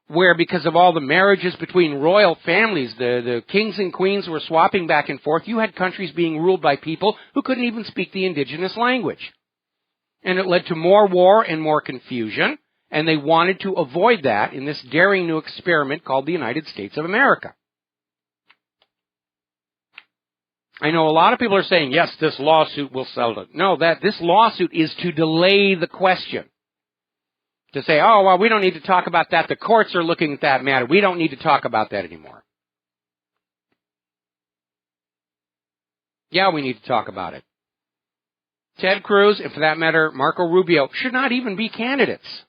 where because of all the marriages between royal families, the kings and queens were swapping back and forth, you had countries being ruled by people who couldn't even speak the indigenous language. And it led to more war and more confusion, and they wanted to avoid that in this daring new experiment called the United States of America. I know a lot of people are saying, yes, this lawsuit will settle it. No, this lawsuit is to delay the question. To say, oh, well, we don't need to talk about that. The courts are looking at that matter. We don't need to talk about that anymore. Yeah, we need to talk about it. Ted Cruz, and for that matter, Marco Rubio, should not even be candidates.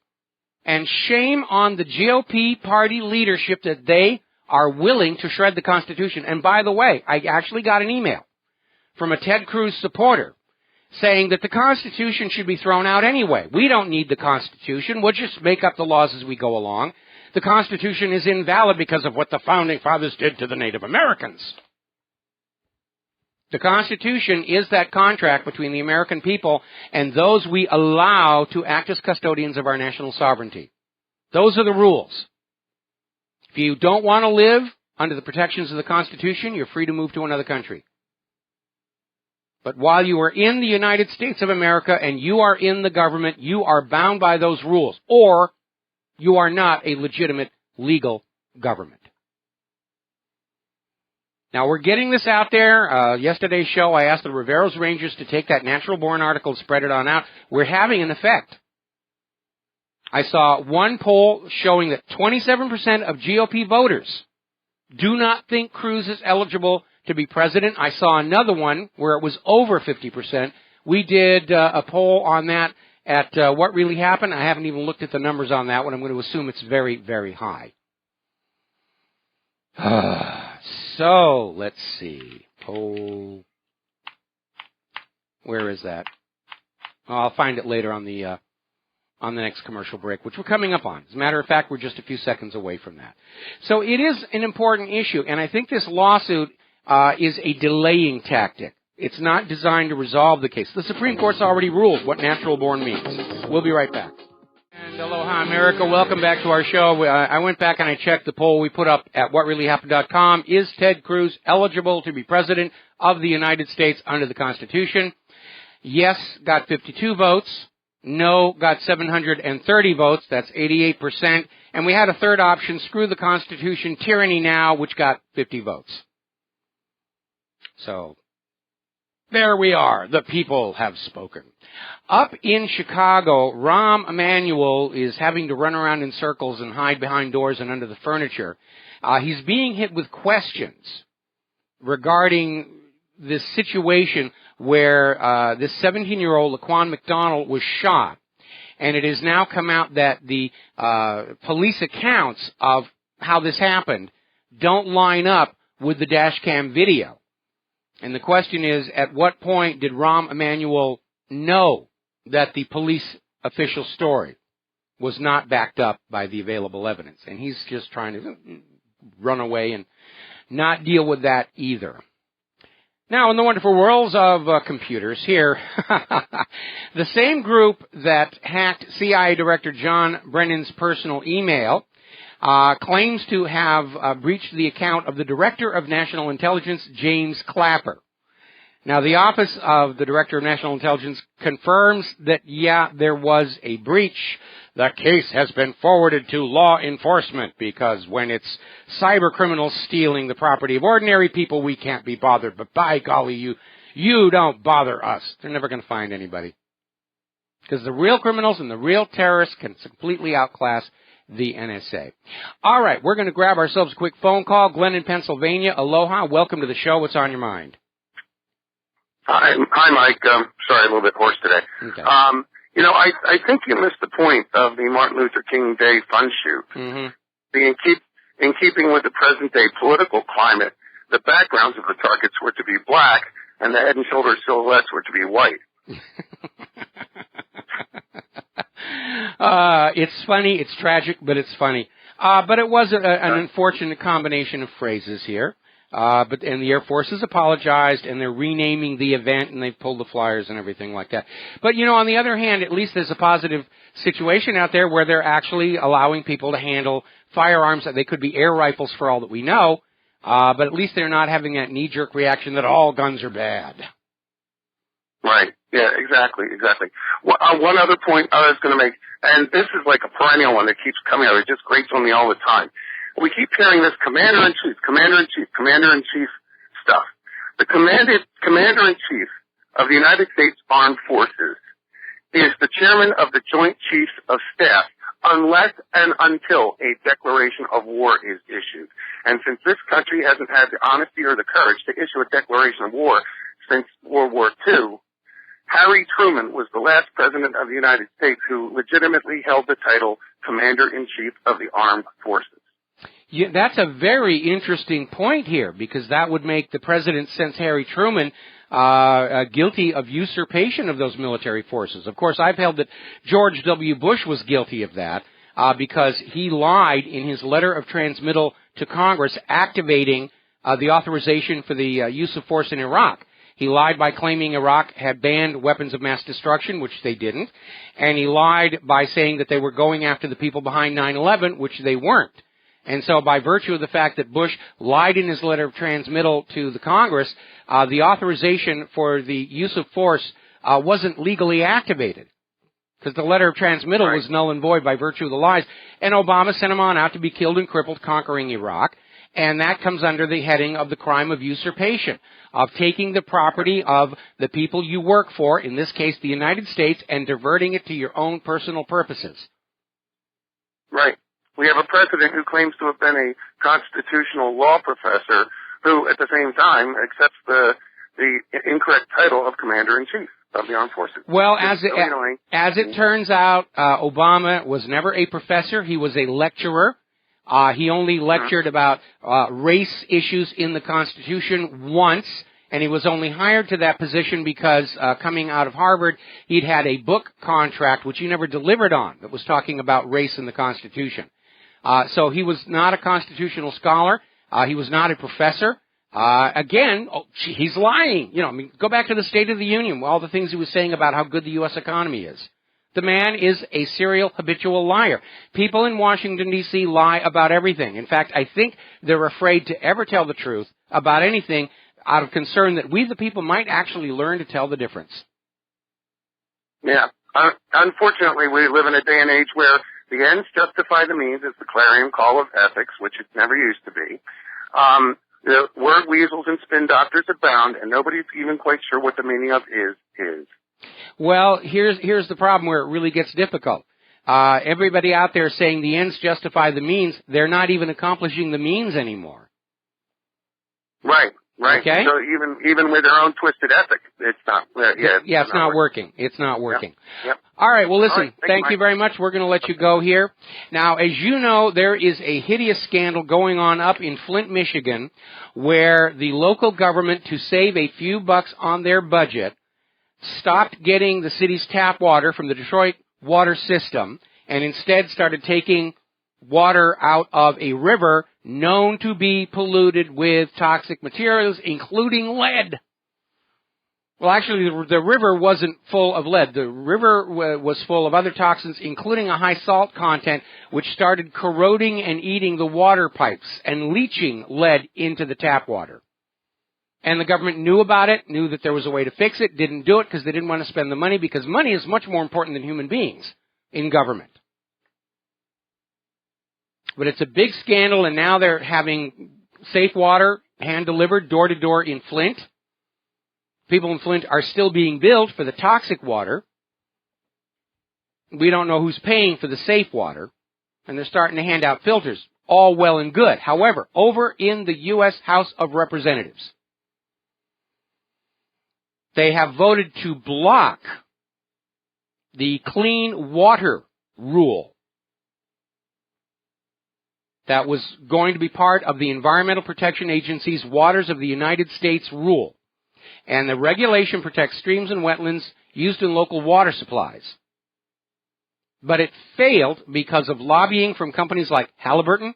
And shame on the GOP party leadership that they are willing to shred the Constitution. And by the way, I actually got an email from a Ted Cruz supporter saying that the Constitution should be thrown out anyway. We don't need the Constitution. We'll just make up the laws as we go along. The Constitution is invalid because of what the Founding Fathers did to the Native Americans. The Constitution is that contract between the American people and those we allow to act as custodians of our national sovereignty. Those are the rules. If you don't want to live under the protections of the Constitution, you're free to move to another country. But while you are in the United States of America and you are in the government, you are bound by those rules, or you are not a legitimate legal government. Now, we're getting this out there. Yesterday's show, I asked the Riveros Rangers to take that natural-born article and spread it on out. We're having an effect. I saw one poll showing that 27% of GOP voters do not think Cruz is eligible to be president. I saw another one where it was over 50%. We did a poll on that at What Really Happened. I haven't even looked at the numbers on that one. I'm going to assume it's very, very high. So, let's see. Poll. Where is that? Oh, I'll find it later on the next commercial break, which we're coming up on. As a matter of fact, we're just a few seconds away from that. So it is an important issue, and I think this lawsuit is a delaying tactic. It's not designed to resolve the case. The Supreme Court's already ruled what natural born means. We'll be right back. And aloha, America. Welcome back to our show. I went back and I checked the poll we put up at WhatReallyHappened.com. Is Ted Cruz eligible to be president of the United States under the Constitution? Yes got 52 votes. No got 730 votes. That's 88%. And we had a third option, screw the Constitution, tyranny now, which got 50 votes. So, there we are. The people have spoken. Up in Chicago, Rahm Emanuel is having to run around in circles and hide behind doors and under the furniture. He's being hit with questions regarding this situation where this 17-year-old Laquan McDonald was shot. And it has now come out that the police accounts of how this happened don't line up with the dash cam video. And the question is, at what point did Rahm Emanuel know that the police official story was not backed up by the available evidence? And he's just trying to run away and not deal with that either. Now, in the wonderful worlds of computers here, the same group that hacked CIA Director John Brennan's personal email claims to have breached the account of the Director of National Intelligence, James Clapper. Now, the Office of the Director of National Intelligence confirms that, there was a breach. The case has been forwarded to law enforcement because when it's cyber criminals stealing the property of ordinary people, we can't be bothered. But by golly, you don't bother us. They're never going to find anybody. Because the real criminals and the real terrorists can completely outclass the NSA. All right, we're going to grab ourselves a quick phone call. Glenn in Pennsylvania, aloha. Welcome to the show. What's on your mind? Hi, Mike. Sorry, a little bit hoarse today. Okay. I think you missed the point of the Martin Luther King Day fun shoot. Mm-hmm. In keeping with the present day political climate, the backgrounds of the targets were to be black and the head and shoulders silhouettes were to be white. It's funny, it's tragic, but it's funny. But it was an unfortunate combination of phrases here. And the Air Force has apologized, and they're renaming the event, and they've pulled the flyers and everything like that. But, on the other hand, at least there's a positive situation out there where they're actually allowing people to handle firearms. They could be air rifles for all that we know, but at least they're not having that knee-jerk reaction that all guns are bad. Right. Yeah, exactly. One other point I was going to make, and this is like a perennial one that keeps coming out. It just grates on me all the time. We keep hearing this commander-in-chief stuff. The commander-in-chief of the United States Armed Forces is the chairman of the Joint Chiefs of Staff unless and until a declaration of war is issued. And since this country hasn't had the honesty or the courage to issue a declaration of war since World War II, Harry Truman was the last president of the United States who legitimately held the title Commander-in-Chief of the Armed Forces. Yeah, that's a very interesting point here, because that would make the president since Harry Truman guilty of usurpation of those military forces. Of course, I've held that George W. Bush was guilty of that because he lied in his letter of transmittal to Congress activating the authorization for the use of force in Iraq. He lied by claiming Iraq had banned weapons of mass destruction, which they didn't, and he lied by saying that they were going after the people behind 9/11, which they weren't. And so by virtue of the fact that Bush lied in his letter of transmittal to the Congress, the authorization for the use of force wasn't legally activated because the letter of transmittal was null and void by virtue of the lies. And Obama sent him on out to be killed and crippled conquering Iraq. And that comes under the heading of the crime of usurpation, of taking the property of the people you work for, in this case the United States, and diverting it to your own personal purposes. Right. We have a president who claims to have been a constitutional law professor who, at the same time, accepts the incorrect title of Commander-in-Chief of the Armed Forces. Well, as it turns out, Obama was never a professor. He was a lecturer. He only lectured about race issues in the Constitution once, and he was only hired to that position because coming out of Harvard, he'd had a book contract, which he never delivered on, that was talking about race in the Constitution. So he was not a constitutional scholar. He was not a professor. Again, he's lying. Go back to the State of the Union, all the things he was saying about how good the U.S. economy is. The man is a serial habitual liar. People in Washington, D.C. lie about everything. In fact, I think they're afraid to ever tell the truth about anything out of concern that we, the people, might actually learn to tell the difference. Yeah. Unfortunately, we live in a day and age where the ends justify the means is the clarion call of ethics, which it never used to be. The word weasels and spin doctors abound, and nobody's even quite sure what the meaning of is. Well, here's the problem where it really gets difficult. Everybody out there saying the ends justify the means, they're not even accomplishing the means anymore. Right. Okay? So even with their own twisted ethic, it's not. It's not working. It's not working. Yep. All right. Well, listen. Right, thank you very much. We're going to let you go here. Now, as you know, there is a hideous scandal going on up in Flint, Michigan, where the local government, to save a few bucks on their budget, stopped getting the city's tap water from the Detroit water system and instead started taking water out of a river known to be polluted with toxic materials, including lead. Well, actually, the river wasn't full of lead. The river was full of other toxins, including a high salt content, which started corroding and eating the water pipes and leaching lead into the tap water. And the government knew about it, knew that there was a way to fix it, didn't do it because they didn't want to spend the money, because money is much more important than human beings in government. But it's a big scandal, and now they're having safe water hand-delivered door-to-door in Flint. People in Flint are still being billed for the toxic water. We don't know who's paying for the safe water, and they're starting to hand out filters. All well and good. However, over in the U.S. House of Representatives, they have voted to block the clean water rule that was going to be part of the Environmental Protection Agency's Waters of the United States rule. And the regulation protects streams and wetlands used in local water supplies. But it failed because of lobbying from companies like Halliburton,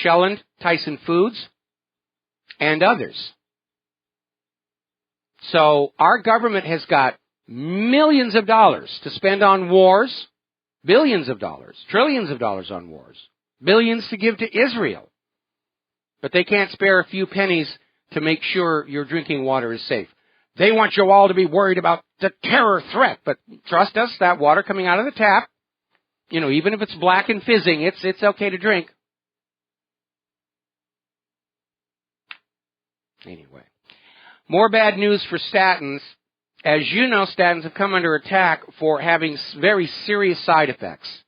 Shelland, Tyson Foods, and others. So our government has got millions of dollars to spend on wars, billions of dollars, trillions of dollars on wars, billions to give to Israel. But they can't spare a few pennies to make sure your drinking water is safe. They want you all to be worried about the terror threat, but trust us, that water coming out of the tap, even if it's black and fizzing, it's okay to drink. Anyway. More bad news for statins. As you know, statins have come under attack for having very serious side effects.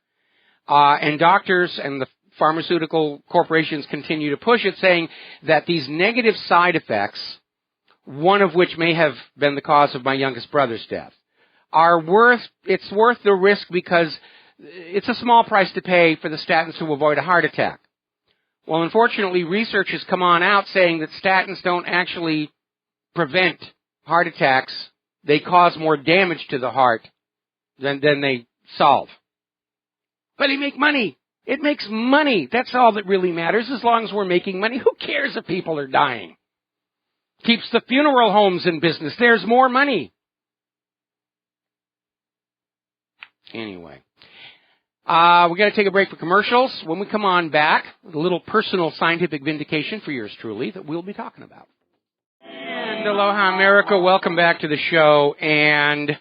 And doctors and the pharmaceutical corporations continue to push it, saying that these negative side effects, one of which may have been the cause of my youngest brother's death, it's worth the risk because it's a small price to pay for the statins to avoid a heart attack. Well, unfortunately, research has come on out saying that statins don't actually prevent heart attacks. They cause more damage to the heart than they solve. But they make money. It makes money. That's all that really matters. As long as we're making money, who cares if people are dying? Keeps the funeral homes in business. There's more money. Anyway. We're going to take a break for commercials. When we come on back, a little personal scientific vindication for yours truly that we'll be talking about. And aloha, America. Welcome back to the show. And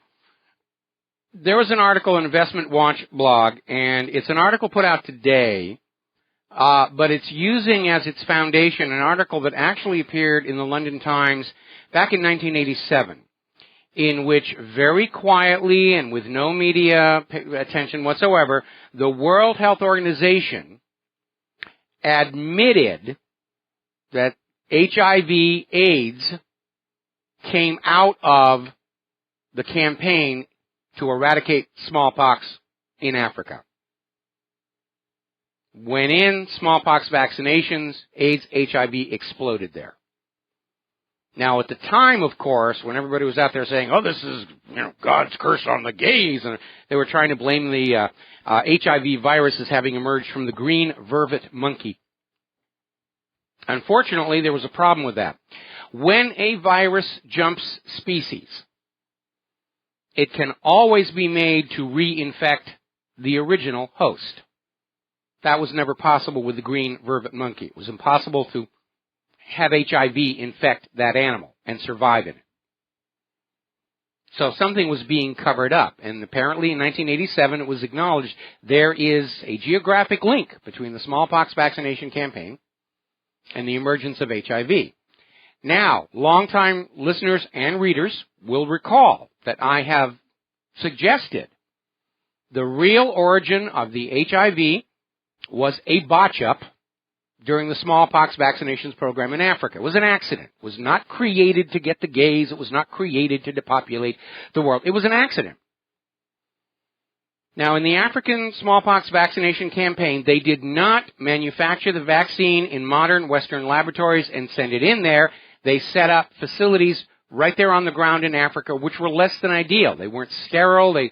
there was an article in Investment Watch blog, and it's an article put out today, but it's using as its foundation an article that actually appeared in the London Times back in 1987, in which very quietly and with no media attention whatsoever, the World Health Organization admitted that HIV/AIDS came out of the campaign to eradicate smallpox in Africa. When in smallpox vaccinations, AIDS, HIV exploded there. Now, at the time, of course, when everybody was out there saying, oh, this is, God's curse on the gays, and they were trying to blame the HIV virus as having emerged from the green vervet monkey. Unfortunately, there was a problem with that. When a virus jumps species, it can always be made to reinfect the original host. That was never possible with the green vervet monkey. It was impossible to have HIV infect that animal and survive in it. So something was being covered up, and apparently in 1987 it was acknowledged there is a geographic link between the smallpox vaccination campaign and the emergence of HIV. Now, longtime listeners and readers will recall that I have suggested the real origin of the HIV was a botch-up during the smallpox vaccinations program in Africa. It was an accident. It was not created to get the gays. It was not created to depopulate the world. It was an accident. Now, in the African smallpox vaccination campaign, they did not manufacture the vaccine in modern Western laboratories and send it in there. They set up facilities right there on the ground in Africa, which were less than ideal. They weren't sterile. They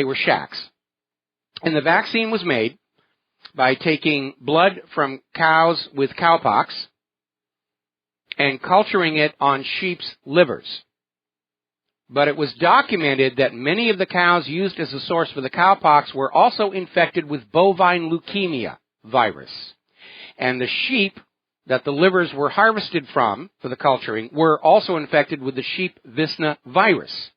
were shacks. And the vaccine was made by taking blood from cows with cowpox and culturing it on sheep's livers. But it was documented that many of the cows used as a source for the cowpox were also infected with bovine leukemia virus. And the sheep that the livers were harvested from for the culturing were also infected with the sheep Visna virus.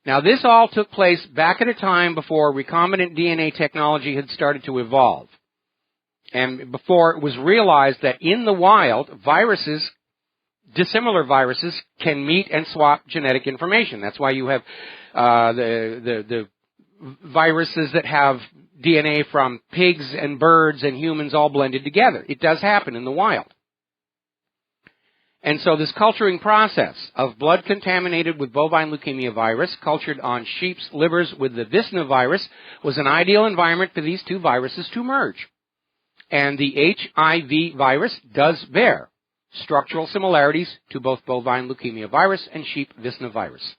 Now, this all took place back at a time before recombinant DNA technology had started to evolve, and before it was realized that in the wild, viruses, dissimilar viruses, can meet and swap genetic information. That's why you have the viruses that have DNA from pigs and birds and humans all blended together. It does happen in the wild. And so this culturing process of blood contaminated with bovine leukemia virus, cultured on sheep's livers with the Visna virus, was an ideal environment for these two viruses to merge. And the HIV virus does bear structural similarities to both bovine leukemia virus and sheep Visna virus.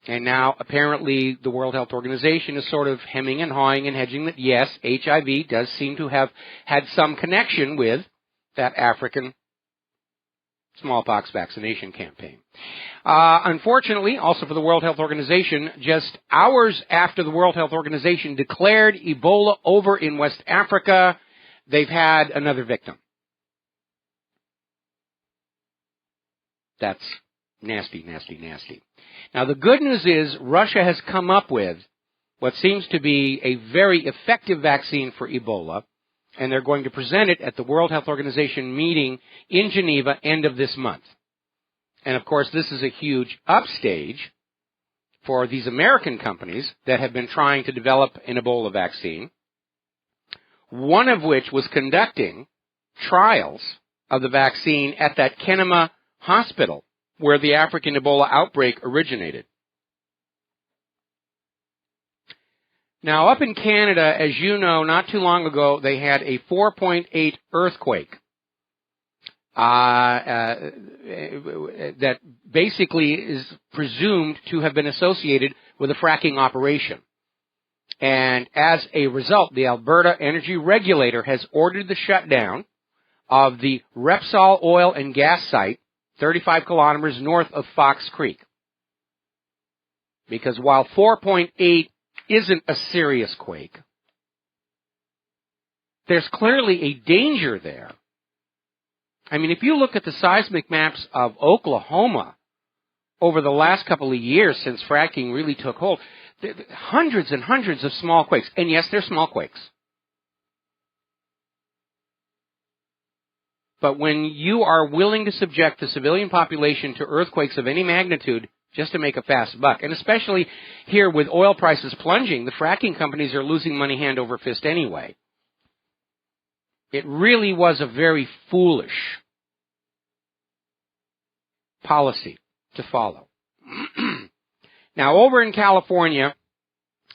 And now, apparently, the World Health Organization is sort of hemming and hawing and hedging that, yes, HIV does seem to have had some connection with that African smallpox vaccination campaign. Unfortunately, also for the World Health Organization, just hours after the World Health Organization declared Ebola over in West Africa, they've had another victim. That's nasty, nasty, nasty. Now, the good news is Russia has come up with what seems to be a very effective vaccine for Ebola, and they're going to present it at the World Health Organization meeting in Geneva end of this month. And, of course, this is a huge upstage for these American companies that have been trying to develop an Ebola vaccine, one of which was conducting trials of the vaccine at that Kenema hospital where the African Ebola outbreak originated. Now, up in Canada, as you know, not too long ago, they had a 4.8 earthquake that basically is presumed to have been associated with a fracking operation. And as a result, the Alberta Energy Regulator has ordered the shutdown of the Repsol oil and gas site 35 kilometers north of Fox Creek. Because while 4.8 isn't a serious quake, there's clearly a danger there. I mean, if you look at the seismic maps of Oklahoma over the last couple of years since fracking really took hold, hundreds and hundreds of small quakes. And yes, they're small quakes. But when you are willing to subject the civilian population to earthquakes of any magnitude just to make a fast buck, and especially here with oil prices plunging, the fracking companies are losing money hand over fist anyway. It really was a very foolish policy to follow. Now, over in California,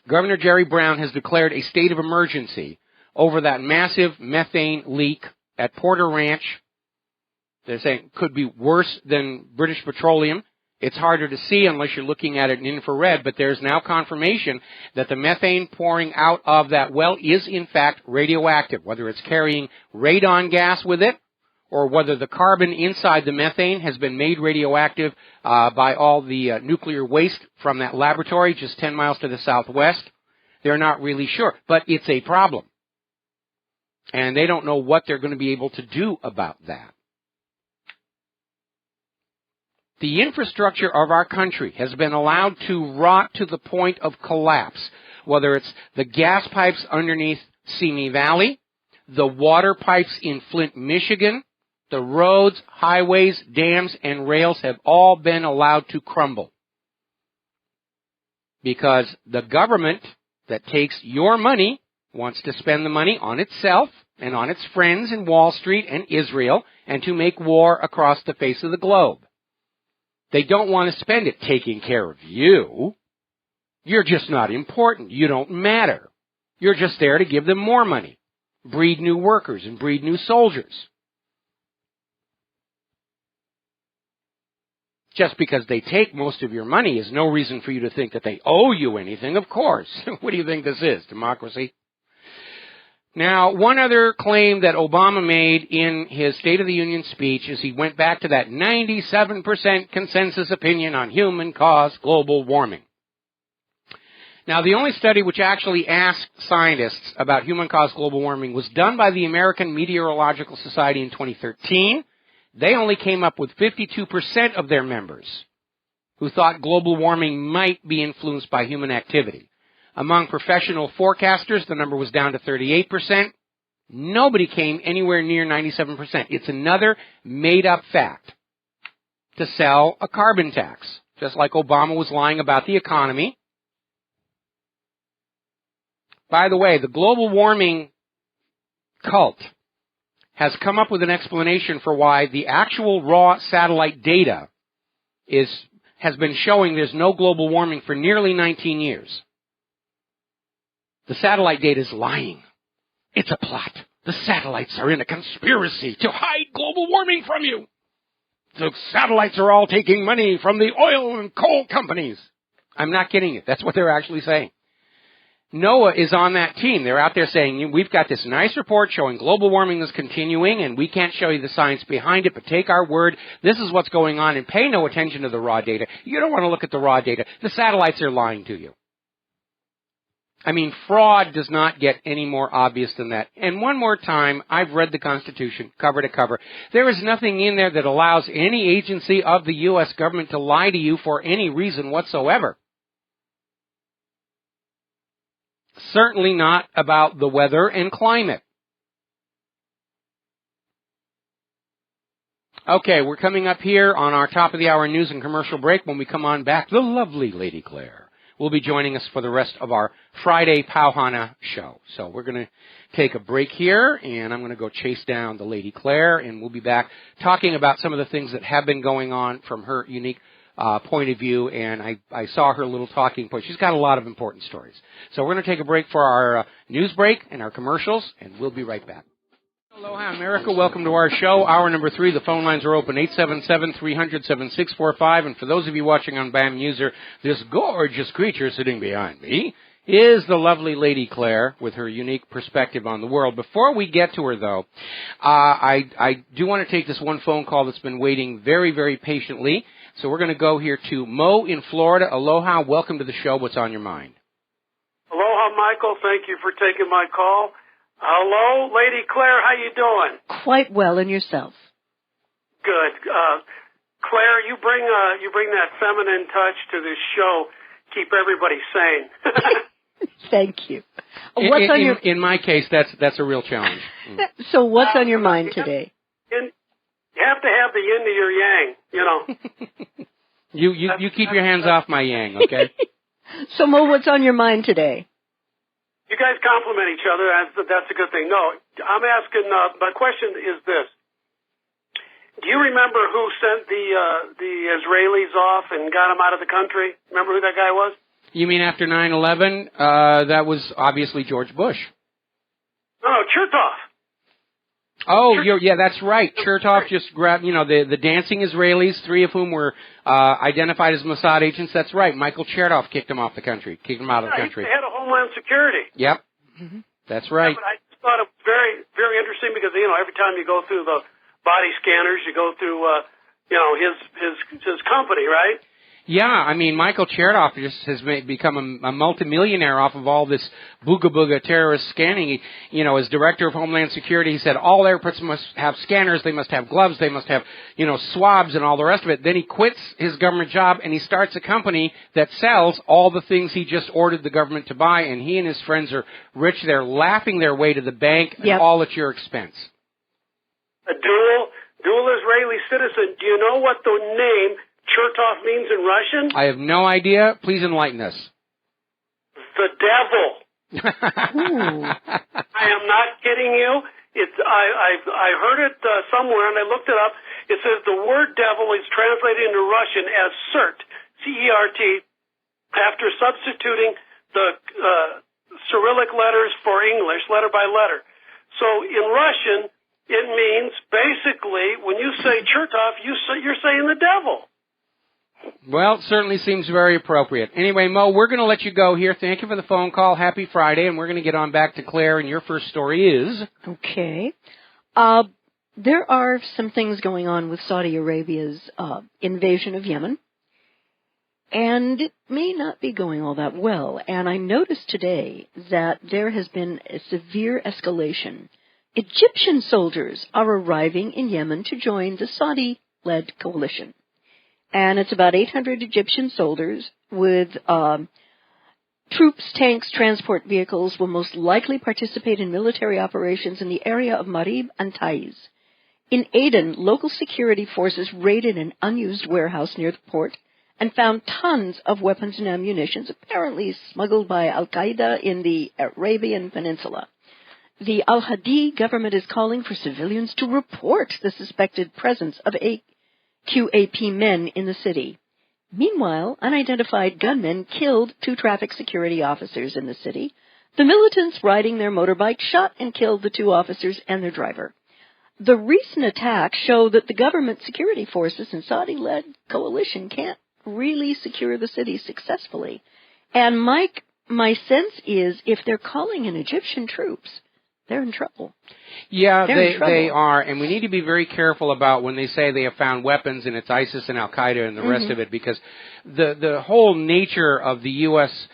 Governor Jerry Brown has declared a state of emergency over that massive methane leak at Porter Ranch. They're saying it could be worse than British Petroleum. It's harder to see unless you're looking at it in infrared, but there's now confirmation that the methane pouring out of that well is in fact radioactive, whether it's carrying radon gas with it or whether the carbon inside the methane has been made radioactive by all the nuclear waste from that laboratory just 10 miles to the southwest. They're not really sure, but it's a problem. And they don't know what they're going to be able to do about that. The infrastructure of our country has been allowed to rot to the point of collapse, whether it's the gas pipes underneath Simi Valley, the water pipes in Flint, Michigan, the roads, highways, dams, and rails have all been allowed to crumble. Because the government that takes your money wants to spend the money on itself and on its friends in Wall Street and Israel and to make war across the face of the globe. They don't want to spend it taking care of you. You're just not important. You don't matter. You're just there to give them more money, breed new workers, and breed new soldiers. Just because they take most of your money is no reason for you to think that they owe you anything, of course. What do you think this is, democracy? Now, one other claim that Obama made in his State of the Union speech is he went back to that 97% consensus opinion on human-caused global warming. Now, the only study which actually asked scientists about human-caused global warming was done by the American Meteorological Society in 2013. They only came up with 52% of their members who thought global warming might be influenced by human activity. Among professional forecasters, the number was down to 38%. Nobody came anywhere near 97%. It's another made-up fact to sell a carbon tax, just like Obama was lying about the economy. By the way, the global warming cult has come up with an explanation for why the actual raw satellite data has been showing there's no global warming for nearly 19 years. The satellite data is lying. It's a plot. The satellites are in a conspiracy to hide global warming from you. The satellites are all taking money from the oil and coal companies. I'm not kidding you. That's what they're actually saying. NOAA is on that team. They're out there saying, we've got this nice report showing global warming is continuing, and we can't show you the science behind it, but take our word. This is what's going on, and pay no attention to the raw data. You don't want to look at the raw data. The satellites are lying to you. I mean, fraud does not get any more obvious than that. And one more time, I've read the Constitution cover to cover. There is nothing in there that allows any agency of the U.S. government to lie to you for any reason whatsoever. Certainly not about the weather and climate. Okay, we're coming up here on our top of the hour news and commercial break. When we come on back, the lovely Lady Claire will be joining us for the rest of our Friday Kaahumanu show. So we're going to take a break here, and I'm going to go chase down the Lady Claire, and we'll be back talking about some of the things that have been going on from her unique point of view, and I saw her little talking point. She's got a lot of important stories. So we're going to take a break for our news break and our commercials, and we'll be right back. Aloha, America. Welcome to our show. Hour number 3. The phone lines are open, 877-300-7645. And for those of you watching on BAM User, this gorgeous creature sitting behind me is the lovely Lady Claire with her unique perspective on the world. Before we get to her, though, I do want to take this one phone call that's been waiting very, very patiently. So we're going to go here to Mo in Florida. Aloha, welcome to the show. What's on your mind? Aloha, Michael. Thank you for taking my call. Hello, Lady Claire. How you doing? Quite well, and yourself? Good. Claire, you bring that feminine touch to this show. Keep everybody sane. Thank you. In my case, that's a real challenge. So what's on your mind today? You have to have the yin to your yang, you know. You keep your hands off my yang, okay? So, Mo, what's on your mind today? You guys compliment each other. That's a good thing. No, I'm asking, my question is this. Do you remember who sent the Israelis off and got them out of the country? Remember who that guy was? You mean after 9/11? That was obviously George Bush. No, Chertoff. Oh, yeah, that's right. Chertoff just grabbed, the dancing Israelis, 3 of whom were identified as Mossad agents. That's right. Michael Chertoff kicked them out of the country. He's the head of Homeland Security. Yep. Mm-hmm. That's right. Yeah, but I just thought it was very, very interesting because, every time you go through the body scanners, you go through, his company, right? Yeah, I mean, Michael Chertoff just has become a multimillionaire off of all this booga-booga terrorist scanning. As director of Homeland Security, he said all airports must have scanners, they must have gloves, they must have, swabs and all the rest of it. Then he quits his government job and he starts a company that sells all the things he just ordered the government to buy, and he and his friends are rich. They're laughing their way to the bank, and all at your expense. A dual Israeli citizen. Do you know what the name Chertoff means in Russian? I have no idea. Please enlighten us. The devil. I am not kidding you. I heard it somewhere and I looked it up. It says the word devil is translated into Russian as Cert, C-E-R-T, after substituting the Cyrillic letters for English, letter by letter. So in Russian, it means basically when you say Chertoff, you're saying the devil. Well, it certainly seems very appropriate. Anyway, Mo, we're going to let you go here. Thank you for the phone call. Happy Friday, and we're going to get on back to Claire, and your first story is? Okay. There are some things going on with Saudi Arabia's invasion of Yemen. And it may not be going all that well. And I noticed today that there has been a severe escalation. Egyptian soldiers are arriving in Yemen to join the Saudi-led coalition. And it's about 800 Egyptian soldiers with troops, tanks, transport vehicles will most likely participate in military operations in the area of Marib and Taiz. In Aden, local security forces raided an unused warehouse near the port and found tons of weapons and ammunition, apparently smuggled by Al-Qaeda in the Arabian Peninsula. The Al-Hadi government is calling for civilians to report the suspected presence of QAP men in the city. Meanwhile, unidentified gunmen killed 2 traffic security officers in the city. The militants riding their motorbike shot and killed the 2 officers and their driver. The recent attacks show that the government security forces and Saudi-led coalition can't really secure the city successfully. And Mike, my sense is if they're calling in Egyptian troops, they're in trouble. Yeah, they are, and we need to be very careful about when they say they have found weapons and it's ISIS and Al-Qaeda and the rest of it, because the whole nature of the U.S.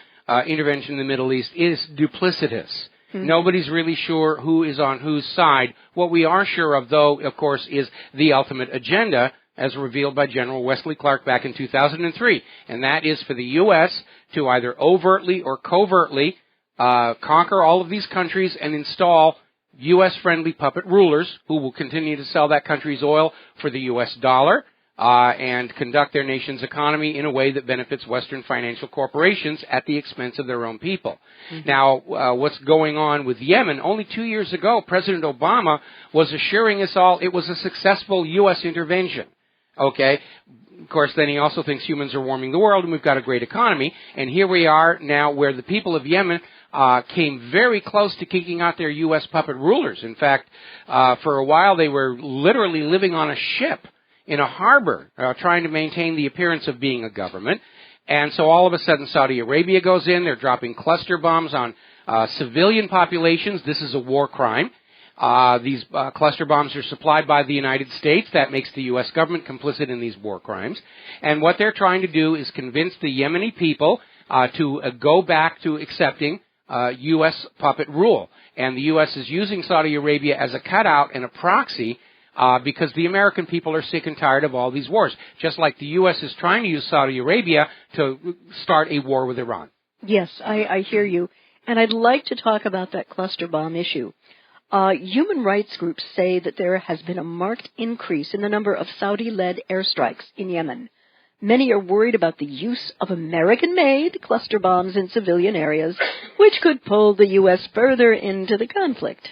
Intervention in the Middle East is duplicitous. Nobody's really sure who is on whose side. What we are sure of, though, of course, is the ultimate agenda, as revealed by General Wesley Clark back in 2003, and that is for the U.S. to either overtly or covertly conquer all of these countries and install U.S.-friendly puppet rulers who will continue to sell that country's oil for the U.S. dollar and conduct their nation's economy in a way that benefits Western financial corporations at the expense of their own people. Now, what's going on with Yemen? Only 2 years ago, President Obama was assuring us all it was a successful U.S. intervention. Okay? Of course, then he also thinks humans are warming the world and we've got a great economy. And here we are now where the people of Yemen came very close to kicking out their U.S. puppet rulers. In fact, for a while they were literally living on a ship in a harbor trying to maintain the appearance of being a government. And so all of a sudden Saudi Arabia goes in. They're dropping cluster bombs on civilian populations. This is a war crime. These cluster bombs are supplied by the United States. That makes the U.S. government complicit in these war crimes. And what they're trying to do is convince the Yemeni people to go back to accepting U.S. puppet rule. And the U.S. is using Saudi Arabia as a cutout and a proxy because the American people are sick and tired of all these wars, just like the U.S. is trying to use Saudi Arabia to start a war with Iran. Yes, I hear you. And I'd like to talk about that cluster bomb issue. Human rights groups say that there has been a marked increase in the number of Saudi-led airstrikes in Yemen. Many are worried about the use of American-made cluster bombs in civilian areas, which could pull the U.S. further into the conflict.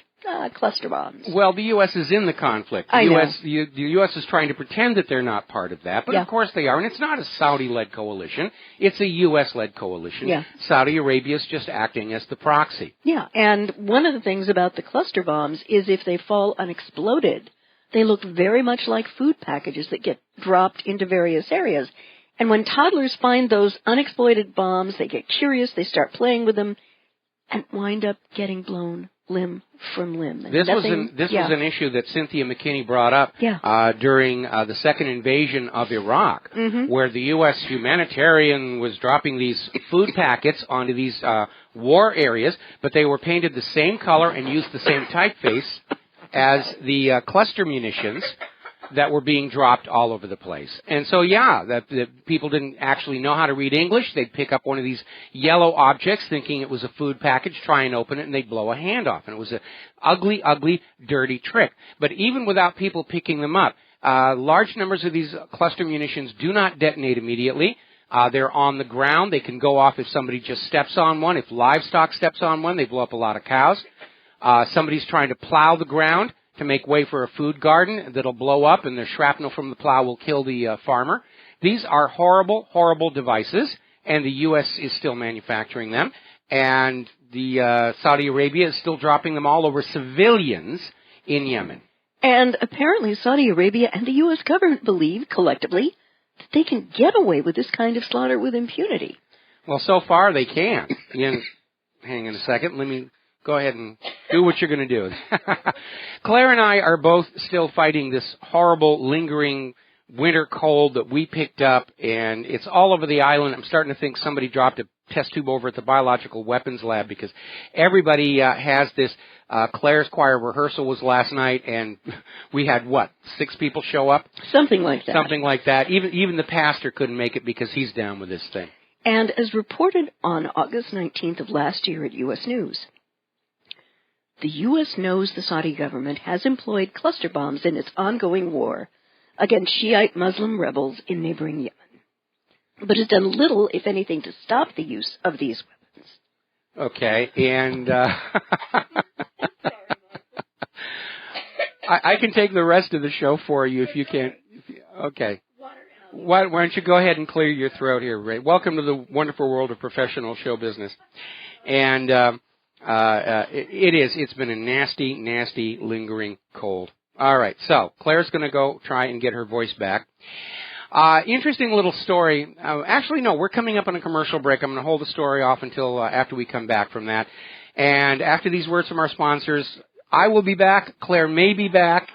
Cluster bombs. Well, the U.S. is in the conflict. The U.S. is trying to pretend that they're not part of that, but of course they are. And it's not a Saudi-led coalition. It's a U.S.-led coalition. Yeah. Saudi Arabia is just acting as the proxy. Yeah, and one of the things about the cluster bombs is if they fall unexploded, they look very much like food packages that get dropped into various areas. And when toddlers find those unexploded bombs, they get curious, they start playing with them, and wind up getting blown limb from limb. This was an issue that Cynthia McKinney brought up during the second invasion of Iraq, where the U.S. humanitarian was dropping these food packets onto these war areas, but they were painted the same color and used the same typeface as the cluster munitions that were being dropped all over the place. And so, the people didn't actually know how to read English. They'd pick up one of these yellow objects thinking it was a food package, try and open it, and they'd blow a hand off. And it was an ugly, ugly, dirty trick. But even without people picking them up, large numbers of these cluster munitions do not detonate immediately. They're on the ground. They can go off if somebody just steps on one. If livestock steps on one, they blow up a lot of cows. Somebody's trying to plow the ground to make way for a food garden that'll blow up, and the shrapnel from the plow will kill the farmer. These are horrible, horrible devices, and the U.S. is still manufacturing them, and the Saudi Arabia is still dropping them all over civilians in Yemen. And apparently Saudi Arabia and the U.S. government believe, collectively, that they can get away with this kind of slaughter with impunity. Well, so far they can. Hang on a second. Let me go ahead and do what you're going to do. Claire and I are both still fighting this horrible, lingering winter cold that we picked up, and it's all over the island. I'm starting to think somebody dropped a test tube over at the biological weapons lab because everybody has this. Claire's choir rehearsal was last night, and we had, 6 people show up? Something like that. Something like that. Even the pastor couldn't make it because he's down with this thing. And as reported on August 19th of last year at U.S. News, the U.S. knows the Saudi government has employed cluster bombs in its ongoing war against Shiite Muslim rebels in neighboring Yemen, but has done little, if anything, to stop the use of these weapons. Okay, and I can take the rest of the show for you if you can't. Okay. Why don't you go ahead and clear your throat here, Ray? Welcome to the wonderful world of professional show business. And it's been a nasty, nasty, lingering cold. All right, so Claire's going to go try and get her voice back. Interesting little story. Actually, no, we're coming up on a commercial break. I'm going to hold the story off until after we come back from that. And after these words from our sponsors, I will be back. Claire may be back.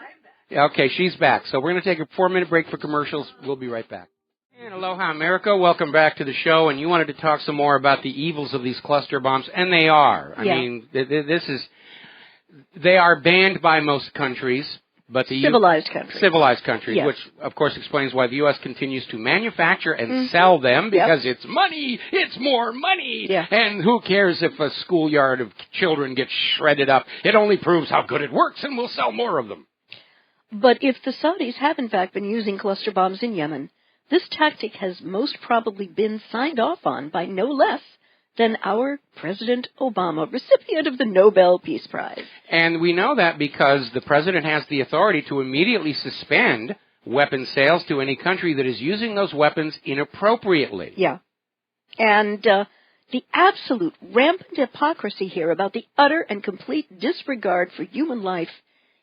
Okay, she's back. So we're going to take a 4-minute break for commercials. We'll be right back. And aloha, America. Welcome back to the show. And you wanted to talk some more about the evils of these cluster bombs, and they are. I mean, they are banned by most countries. But the civilized countries, yes. Which, of course, explains why the U.S. continues to manufacture and sell them, because it's money. It's more money. Yeah. And who cares if a schoolyard of children gets shredded up? It only proves how good it works, and we'll sell more of them. But if the Saudis have, in fact, been using cluster bombs in Yemen, this tactic has most probably been signed off on by no less than our President Obama, recipient of the Nobel Peace Prize. And we know that because the President has the authority to immediately suspend weapons sales to any country that is using those weapons inappropriately. Yeah. And the absolute rampant hypocrisy here about the utter and complete disregard for human life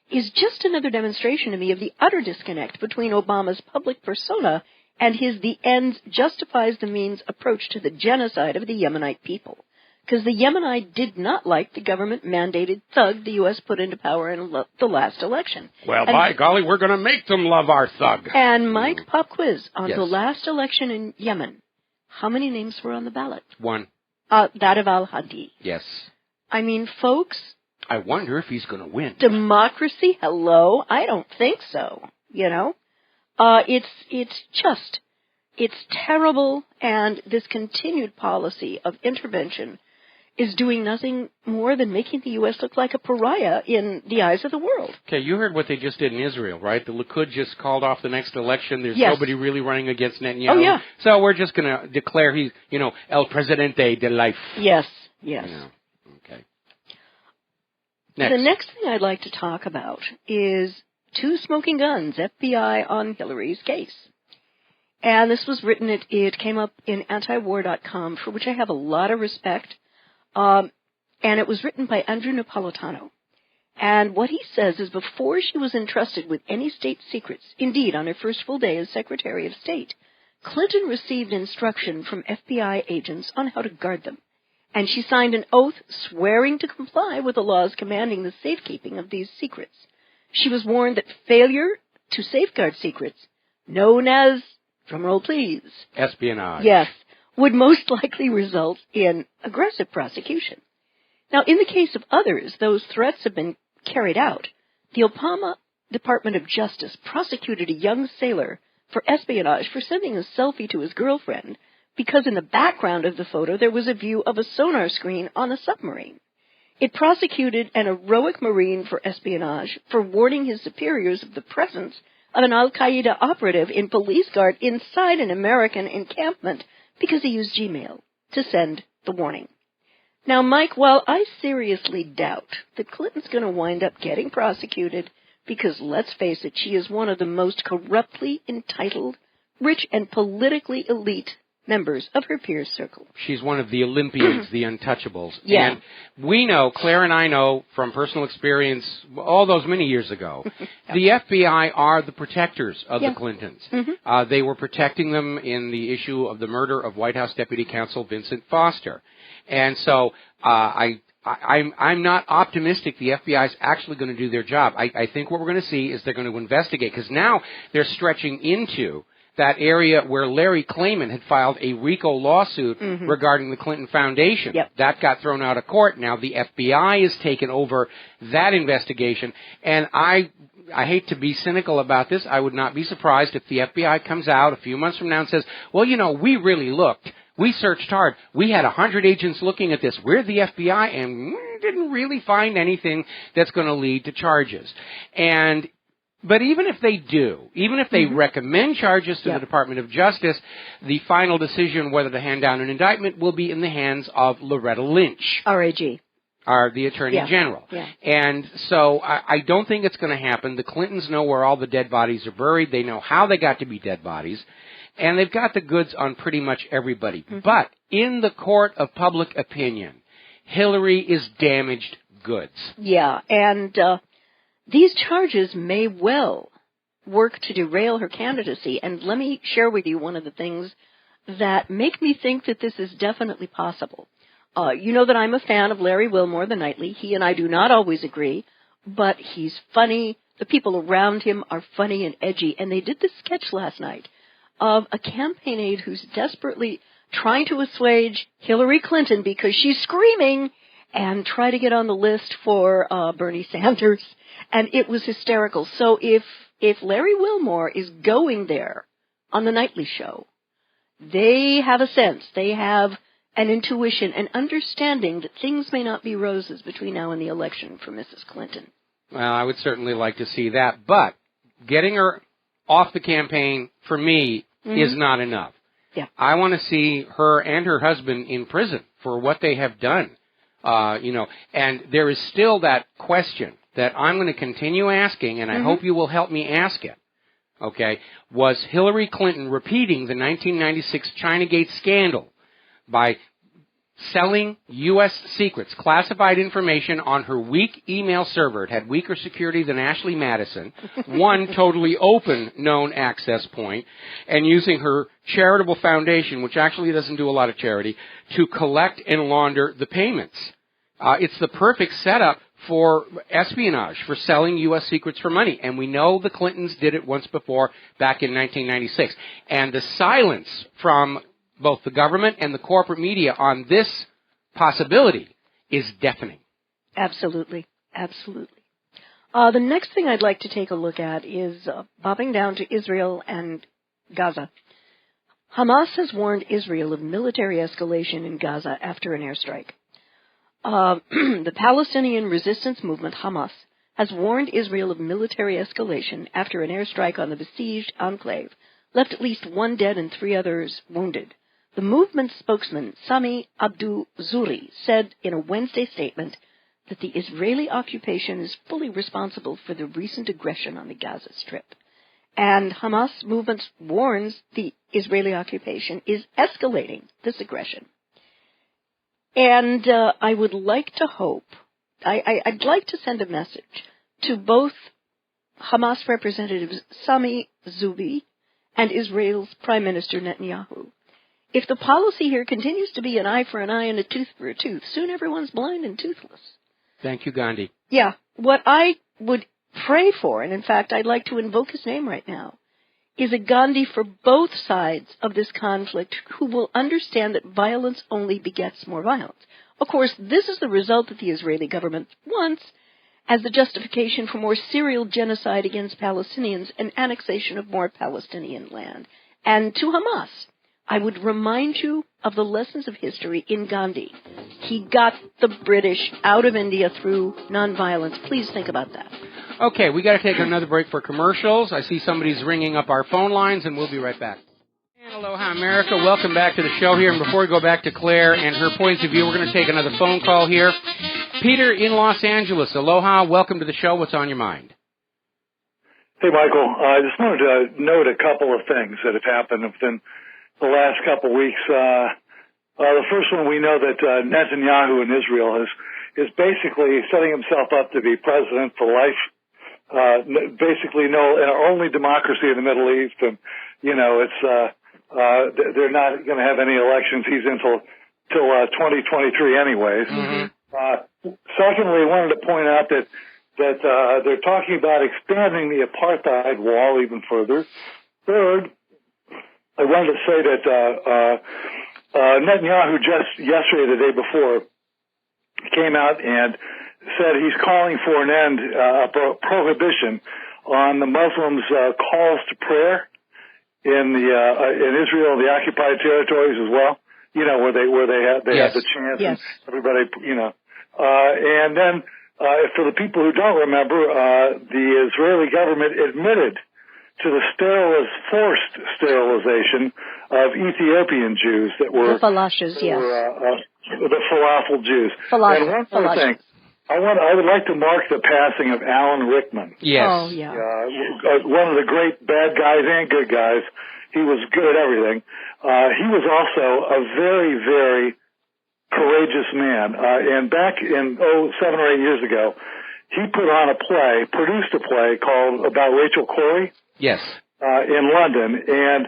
is just another demonstration to me of the utter disconnect between Obama's public persona and his the ends justifies the means approach to the genocide of the Yemenite people. Because the Yemenite did not like the government-mandated thug the U.S. put into power in the last election. Well, by golly, we're going to make them love our thug. And Mike, pop quiz, on Yes. the last election in Yemen, how many names were on the ballot? 1. That of al-Hadi. Yes. I mean, folks... I wonder if he's going to win. Democracy? Hello? I don't think so, you know? It's terrible, and this continued policy of intervention is doing nothing more than making the U.S. look like a pariah in the eyes of the world. Okay, you heard what they just did in Israel, right? The Likud just called off the next election. There's nobody really running against Netanyahu. Oh, yeah. So we're just going to declare he's, El Presidente de Life. Yes. Okay. Next. The next thing I'd like to talk about is 2 smoking guns, FBI on Hillary's case. And this was written, it came up in antiwar.com, for which I have a lot of respect. And it was written by Andrew Napolitano. And what he says is before she was entrusted with any state secrets, indeed on her first full day as Secretary of State, Clinton received instruction from FBI agents on how to guard them. And she signed an oath swearing to comply with the laws commanding the safekeeping of these secrets. She was warned that failure to safeguard secrets, known as, drumroll please, espionage, yes, would most likely result in aggressive prosecution. Now, in the case of others, those threats have been carried out. The Obama Department of Justice prosecuted a young sailor for espionage for sending a selfie to his girlfriend because in the background of the photo there was a view of a sonar screen on a submarine. It prosecuted an heroic Marine for espionage for warning his superiors of the presence of an al-Qaeda operative in police guard inside an American encampment because he used Gmail to send the warning. Now, Mike, while I seriously doubt that Clinton's going to wind up getting prosecuted because, let's face it, she is one of the most corruptly entitled, rich, and politically elite members of her peer circle. She's one of the Olympians, the untouchables. Yeah. And we know, Claire and I know from personal experience all those many years ago, the FBI are the protectors of the Clintons. Mm-hmm. They were protecting them in the issue of the murder of White House Deputy Counsel Vincent Foster. And so I I'm not optimistic the FBI is actually going to do their job. I think what we're going to see is they're going to investigate, because now they're stretching into that area where Larry Klayman had filed a RICO lawsuit regarding the Clinton Foundation. Yep. That got thrown out of court. Now the FBI has taken over that investigation, and I hate to be cynical about this. I would not be surprised if the FBI comes out a few months from now and says, well, you know, we really looked. We searched hard. We had 100 agents looking at this. We're the FBI, and we didn't really find anything that's going to lead to charges. But even if they do, even if they recommend charges to the Department of Justice, the final decision whether to hand down an indictment will be in the hands of Loretta Lynch. RAG. The Attorney General. Yeah. And so I don't think it's going to happen. The Clintons know where all the dead bodies are buried. They know how they got to be dead bodies. And they've got the goods on pretty much everybody. But in the court of public opinion, Hillary is damaged goods. Yeah, and these charges may well work to derail her candidacy. And let me share with you one of the things that make me think that this is definitely possible. You know that I'm a fan of Larry Wilmore, the Nightly. He and I do not always agree, but he's funny. The people around him are funny and edgy. And they did this sketch last night of a campaign aide who's desperately trying to assuage Hillary Clinton because she's screaming and try to get on the list for Bernie Sanders. And it was hysterical. So if Larry Wilmore is going there on the Nightly show, they have a sense, they have an intuition, an understanding that things may not be roses between now and the election for Mrs. Clinton. Well, I would certainly like to see that. But getting her off the campaign, for me, is not enough. Yeah. I want to see her and her husband in prison for what they have done. And there is still that question that I'm going to continue asking, and I hope you will help me ask it. Okay. Was Hillary Clinton repeating the 1996 Chinagate scandal by selling U.S. secrets, classified information on her weak email server? It had weaker security than Ashley Madison, one totally open known access point, and using her charitable foundation, which actually doesn't do a lot of charity, to collect and launder the payments. It's the perfect setup for espionage, for selling U.S. secrets for money. And we know the Clintons did it once before, back in 1996. And the silence from both the government and the corporate media on this possibility is deafening. Absolutely. Absolutely. The next thing I'd like to take a look at is bobbing down to Israel and Gaza. Hamas has warned Israel of military escalation in Gaza after an airstrike. The Palestinian resistance movement, Hamas, has warned Israel of military escalation after an airstrike on the besieged enclave left at least one dead and 3 others wounded. The movement's spokesman, Sami Abdu Zuri, said in a Wednesday statement that the Israeli occupation is fully responsible for the recent aggression on the Gaza Strip. And Hamas movement warns the Israeli occupation is escalating this aggression. And I would like to hope, I'd like to send a message to both Hamas representatives Sami Zubi and Israel's Prime Minister Netanyahu. If the policy here continues to be an eye for an eye and a tooth for a tooth, soon everyone's blind and toothless. Thank you, Gandhi. Yeah. What I would pray for, and in fact I'd like to invoke his name right now, is a Gandhi for both sides of this conflict who will understand that violence only begets more violence. Of course, this is the result that the Israeli government wants as the justification for more serial genocide against Palestinians and annexation of more Palestinian land. And to Hamas, I would remind you of the lessons of history in Gandhi. He got the British out of India through nonviolence. Please think about that. Okay, we got to take another break for commercials. I see somebody's ringing up our phone lines, and we'll be right back. And aloha, America. Welcome back to the show here. And before we go back to Claire and her points of view, we're going to take another phone call here. Peter in Los Angeles. Aloha. Welcome to the show. What's on your mind? Hey, Michael. I just wanted to note a couple of things that have happened within the last couple of weeks. The first one, we know that Netanyahu in Israel is basically setting himself up to be president for life. Basically, only democracy in the Middle East, and it's they're not going to have any elections. He's until 2023, anyways. Secondly, I wanted to point out that they're talking about expanding the apartheid wall even further. Third, I wanted to say that Netanyahu just yesterday, the day before, came out and said he's calling for an end, prohibition on the Muslims' calls to prayer in Israel, the occupied territories as well. You know, where they have the chance, yes. And everybody, and then for the people who don't remember, the Israeli government admitted to the forced sterilization of Ethiopian Jews that were the falashas, yes, the falafel Jews. And one more thing, I would like to mark the passing of Alan Rickman. Yes. Oh, yeah. One of the great bad guys and good guys. He was good at everything. He was also a very, very courageous man. And back in 7 or 8 years ago, he produced a play called about Rachel Corrie. Yes. In London, and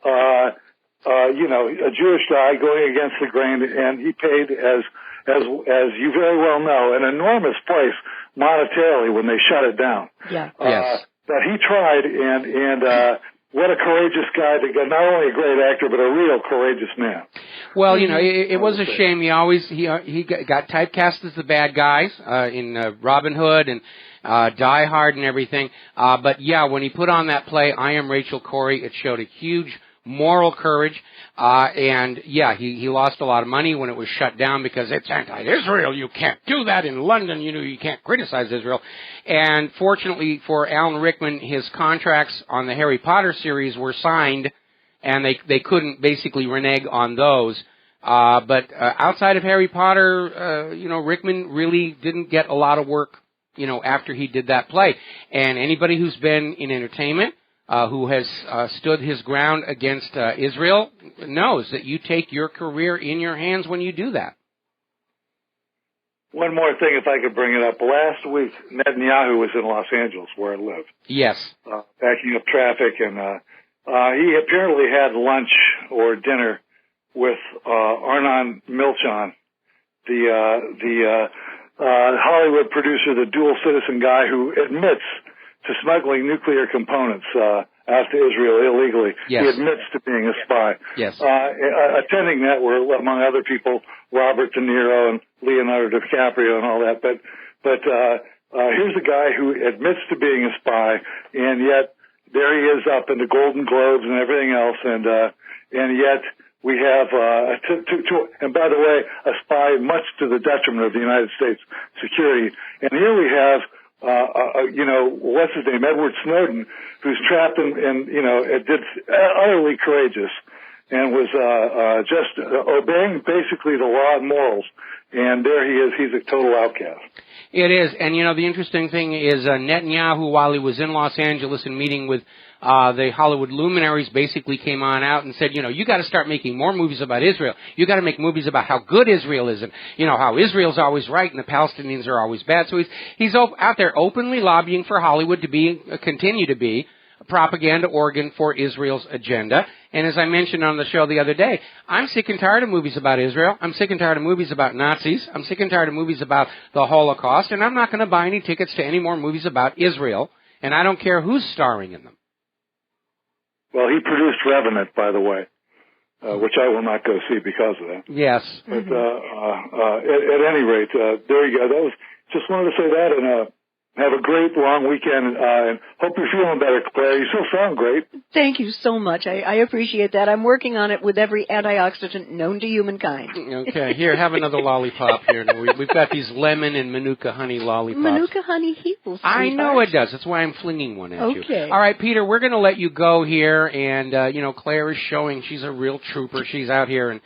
a Jewish guy going against the grain, and he paid, as you very well know, an enormous price monetarily when they shut it down. Yeah. Yes. But he tried, and what a courageous guy to get, not only a great actor, but a real courageous man. Well, it was a shame. He got typecast as the bad guys in Robin Hood and Die Hard and everything. But yeah, when he put on that play, I Am Rachel Corrie, it showed a huge moral courage. And yeah, he lost a lot of money when it was shut down because it's anti-Israel. You can't do that in London. You can't criticize Israel. And fortunately for Alan Rickman, his contracts on the Harry Potter series were signed, and they couldn't basically renege on those. But outside of Harry Potter, Rickman really didn't get a lot of work, after he did that play. And anybody who's been in entertainment, who has stood his ground against Israel, knows that you take your career in your hands when you do that. One more thing, if I could bring it up. Last week, Netanyahu was in Los Angeles, where I live. Yes. Backing up traffic, and he apparently had lunch or dinner with Arnon Milchan, the Hollywood producer, the dual citizen guy who admits to smuggling nuclear components out to Israel illegally. Yes. He admits to being a spy. Yes. Attending that were, among other people, Robert De Niro and Leonardo DiCaprio and all that. But here's a guy who admits to being a spy, and yet there he is up in the Golden Globes and everything else, and yet we have, and by the way, a spy much to the detriment of the United States security. And here we have, what's his name, Edward Snowden, who's trapped in did utterly courageous and was just obeying basically the law and morals. And there he is. He's a total outcast. It is. And, the interesting thing is Netanyahu, while he was in Los Angeles and meeting with the Hollywood luminaries, basically came on out and said, you got to start making more movies about Israel. You got to make movies about how good Israel is and, how Israel's always right and the Palestinians are always bad. So he's out there openly lobbying for Hollywood to continue to be a propaganda organ for Israel's agenda. And as I mentioned on the show the other day, I'm sick and tired of movies about Israel. I'm sick and tired of movies about Nazis. I'm sick and tired of movies about the Holocaust. And I'm not going to buy any tickets to any more movies about Israel. And I don't care who's starring in them. Well, he produced Revenant, by the way, which I will not go see because of that. Yes. But at any rate, there you go. Just wanted to say that, and have a great long weekend, and hope you're feeling better, Claire. You still sound great. Thank you so much. I appreciate that. I'm working on it with every antioxidant known to humankind. Okay, here, have another lollipop here. We've got these lemon and Manuka honey lollipops. Manuka honey heals. I know it does. That's why I'm flinging one at you. Okay. All right, Peter, we're going to let you go here, and, Claire is showing she's a real trooper. She's out here, and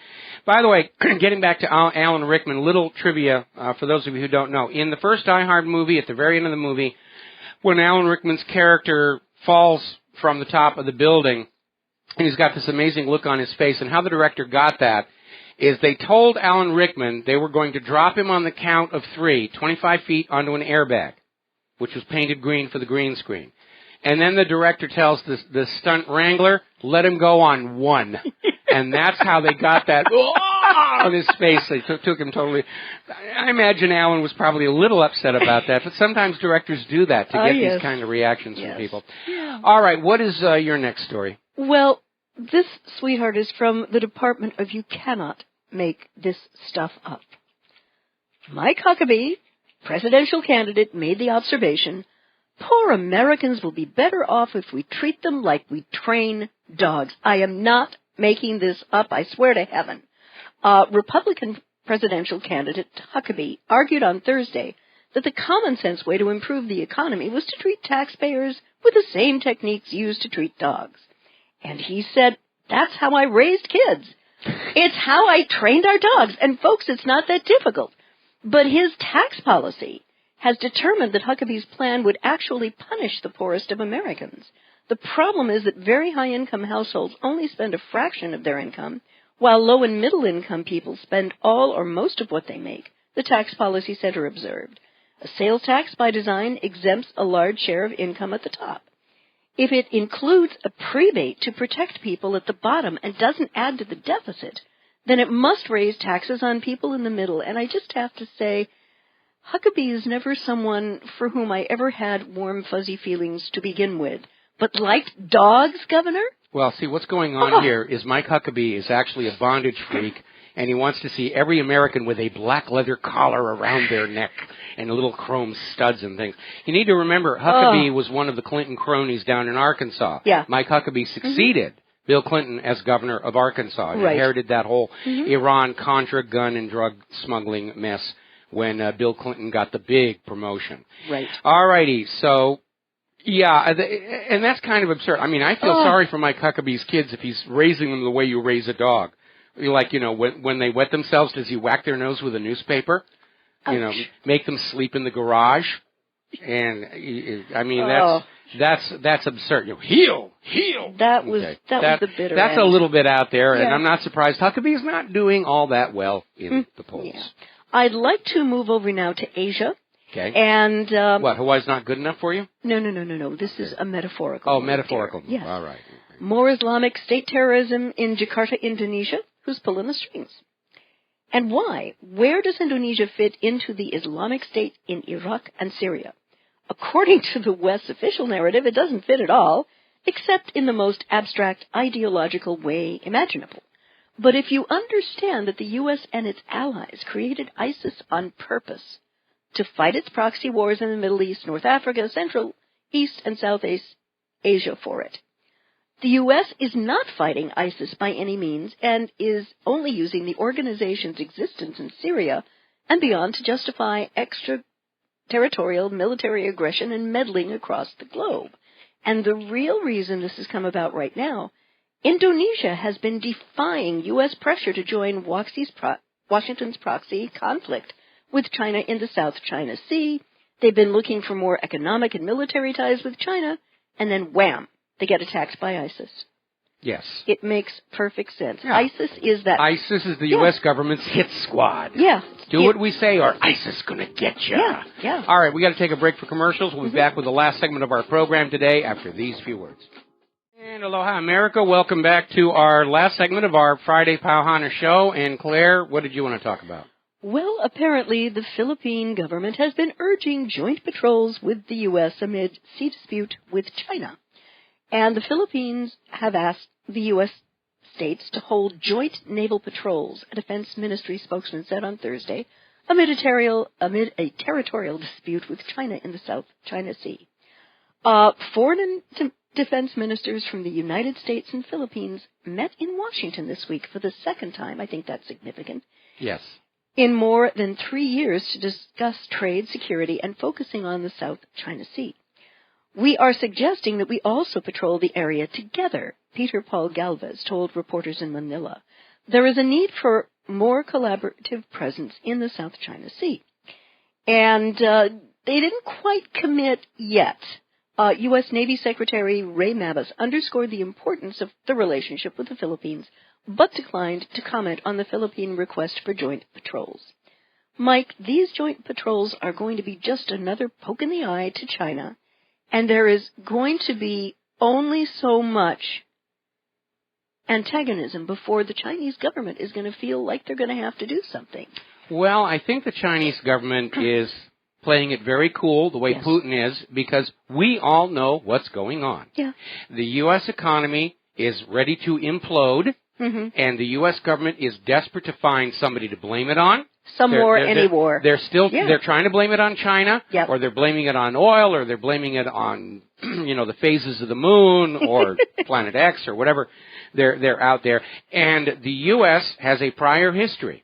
by the way, getting back to Alan Rickman, little trivia for those of you who don't know. In the first Die Hard movie, at the very end of the movie, when Alan Rickman's character falls from the top of the building, and he's got this amazing look on his face, and how the director got that is they told Alan Rickman they were going to drop him on the count of 3, 25 feet onto an airbag, which was painted green for the green screen. And then the director tells the stunt wrangler, let him go on 1. And that's how they got that on his face. They took him totally. I imagine Alan was probably a little upset about that, but sometimes directors do that to get these kind of reactions from people. Yeah. All right, what is your next story? Well, this, sweetheart, is from the Department of You Cannot Make This Stuff Up. Mike Huckabee, presidential candidate, made the observation, poor Americans will be better off if we treat them like we train dogs. I am not making this up, I swear to heaven. Republican presidential candidate Huckabee argued on Thursday that the common sense way to improve the economy was to treat taxpayers with the same techniques used to treat dogs. And he said, that's how I raised kids. It's how I trained our dogs. And folks, it's not that difficult. But his tax policy has determined that Huckabee's plan would actually punish the poorest of Americans. The problem is that very high-income households only spend a fraction of their income, while low- and middle-income people spend all or most of what they make, the Tax Policy Center observed. A sales tax, by design, exempts a large share of income at the top. If it includes a prebate to protect people at the bottom and doesn't add to the deficit, then it must raise taxes on people in the middle. And I just have to say, Huckabee is never someone for whom I ever had warm, fuzzy feelings to begin with. But liked dogs, Governor? Well, see, what's going on here is Mike Huckabee is actually a bondage freak, and he wants to see every American with a black leather collar around their neck and little chrome studs and things. You need to remember, Huckabee was one of the Clinton cronies down in Arkansas. Yeah. Mike Huckabee succeeded Bill Clinton as governor of Arkansas and inherited that whole Iran-Contra gun and drug smuggling mess when Bill Clinton got the big promotion. Right. All righty, so... yeah, and that's kind of absurd. I mean, I feel sorry for Mike Huckabee's kids if he's raising them the way you raise a dog. Like, you know, when they wet themselves, does he whack their nose with a newspaper? Ouch. You know, make them sleep in the garage? And, I mean, that's absurd. You know, heel. That was the bitter That's end. a little bit out there, and Yeah. I'm not surprised. Huckabee's not doing all that well in the polls. Yeah. I'd like to move over now to Asia. Okay. And what, Hawaii's not good enough for you? No. This is a metaphorical. Oh, metaphorical. Yes. All right. More Islamic State terrorism in Jakarta, Indonesia. Who's pulling the strings? And why? Where does Indonesia fit into the Islamic State in Iraq and Syria? According to the West's official narrative, it doesn't fit at all, except in the most abstract, ideological way imaginable. But if you understand that the U.S. and its allies created ISIS on purpose to fight its proxy wars in the Middle East, North Africa, Central, East, and South Asia for it. The U.S. is not fighting ISIS by any means and is only using the organization's existence in Syria and beyond to justify extraterritorial military aggression and meddling across the globe. And the real reason this has come about right now, Indonesia has been defying U.S. pressure to join Washington's proxy conflict with China in the South China Sea. They've been looking for more economic and military ties with China, and then wham, they get attacked by ISIS. Yes. It makes perfect sense. Yeah. ISIS is the U.S. government's hit squad. Yeah. Do what we say or ISIS gonna get you. Yeah. All right, we got to take a break for commercials. We'll be back with the last segment of our program today after these few words. And aloha, America. Welcome back to our last segment of our Friday Pauhana show. And Claire, what did you want to talk about? Well, apparently the Philippine government has been urging joint patrols with the U.S. amid sea dispute with China. And the Philippines have asked the U.S. states to hold joint naval patrols, a defense ministry spokesman said on Thursday, amid a territorial dispute with China in the South China Sea. Foreign and defense ministers from the United States and Philippines met in Washington this week for the second time. I think that's significant. Yes. In more than 3 years to discuss trade, security, and focusing on the South China Sea. We are suggesting that we also patrol the area together, Peter Paul Galvez told reporters in Manila. There is a need for more collaborative presence in the South China Sea. And they didn't quite commit yet. U.S. Navy Secretary Ray Mabus underscored the importance of the relationship with the Philippines, but declined to comment on the Philippine request for joint patrols. Mike, these joint patrols are going to be just another poke in the eye to China, and there is going to be only so much antagonism before the Chinese government is going to feel like they're going to have to do something? Well, I think the Chinese government is playing it very cool, the way Yes. Putin is, because we all know what's going on. Yeah. The U.S. economy is ready to implode, and the U.S. government is desperate to find somebody to blame it on. Some war, any war. They're trying to blame it on China, Yep. or they're blaming it on oil, or they're blaming it on, the phases of the moon, or Planet X, or whatever they're out there. And the U.S. has a prior history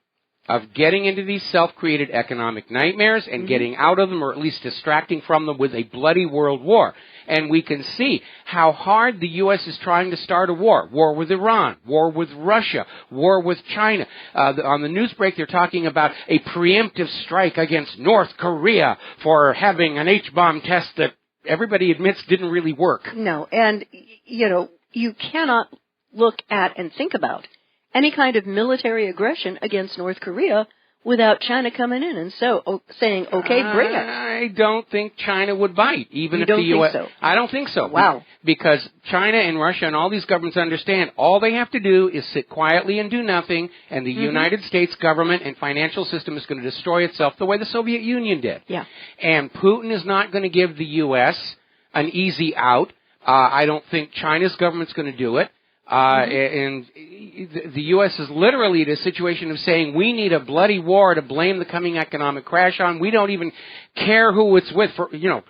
of getting into these self-created economic nightmares and getting out of them, or at least distracting from them with a bloody world war. And we can see how hard the U.S. is trying to start a war. War with Iran, war with Russia, war with China. On the news break, they're talking about a preemptive strike against North Korea for having an H-bomb test that everybody admits didn't really work. No, and, you cannot look at and think about any kind of military aggression against North Korea without China coming in and saying, okay, bring it. I don't think China would bite, even You if don't the U.S. think so? I don't think so. Wow. Because China and Russia and all these governments understand all they have to do is sit quietly and do nothing, and the United States government and financial system is going to destroy itself the way the Soviet Union did. Yeah. And Putin is not going to give the U.S. an easy out. I don't think China's government's going to do it. And the U.S. is literally in a situation of saying, we need a bloody war to blame the coming economic crash on. We don't even care who it's with.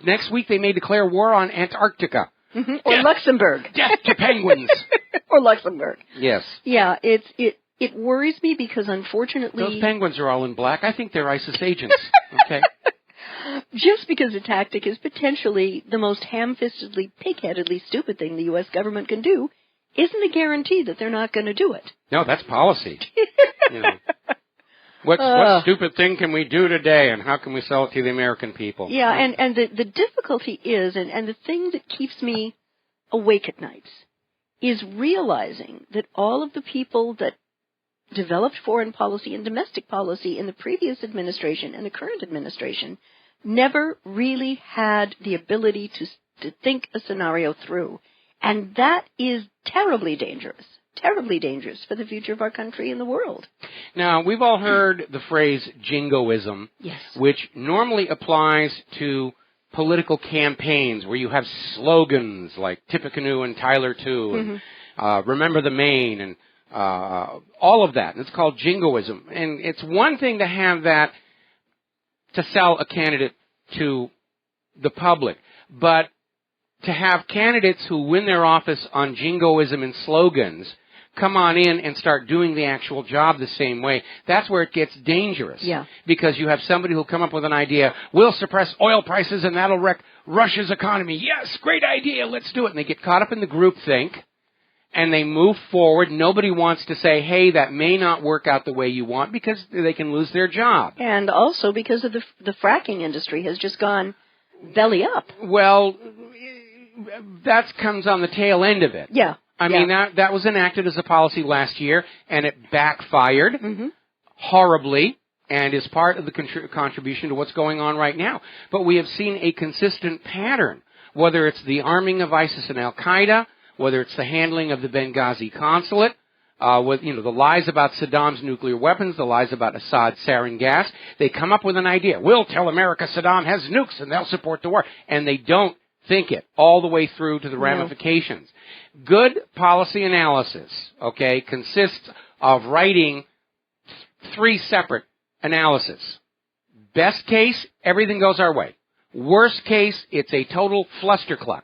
Next week they may declare war on Antarctica. Or Luxembourg. Death to penguins. Or Luxembourg. Yes. Yeah, it worries me because unfortunately... Those penguins are all in black. I think they're ISIS agents. Okay. Just because a tactic is potentially the most ham-fistedly, pig-headedly stupid thing the U.S. government can do, isn't a guarantee that they're not going to do it. No, that's policy. What stupid thing can we do today, and how can we sell it to the American people? Yeah, and the difficulty is, and the thing that keeps me awake at nights, is realizing that all of the people that developed foreign policy and domestic policy in the previous administration and the current administration never really had the ability to think a scenario through. And that is terribly dangerous for the future of our country and the world. Now, we've all heard the phrase jingoism, yes, which normally applies to political campaigns where you have slogans like Tippecanoe and Tyler too, and Remember the Maine, and all of that. And it's called jingoism. And it's one thing to have that to sell a candidate to the public, but to have candidates who win their office on jingoism and slogans come on in and start doing the actual job the same way, that's where it gets dangerous. Yeah. Because you have somebody who'll come up with an idea, we'll suppress oil prices and that'll wreck Russia's economy. Yes, great idea, let's do it. And they get caught up in the groupthink and they move forward. Nobody wants to say, hey, that may not work out the way you want, because they can lose their job. And also because of the fracking industry has just gone belly up. Well, that comes on the tail end of it. Yeah. I mean, that was enacted as a policy last year, and it backfired horribly, and is part of the contribution to what's going on right now. But we have seen a consistent pattern, whether it's the arming of ISIS and Al-Qaeda, whether it's the handling of the Benghazi consulate, with the lies about Saddam's nuclear weapons, the lies about Assad's sarin gas. They come up with an idea. We'll tell America Saddam has nukes, and they'll support the war. And they don't think it all the way through to the ramifications. Good policy analysis, consists of writing three separate analyses. Best case, everything goes our way. Worst case, it's a total flustercluck.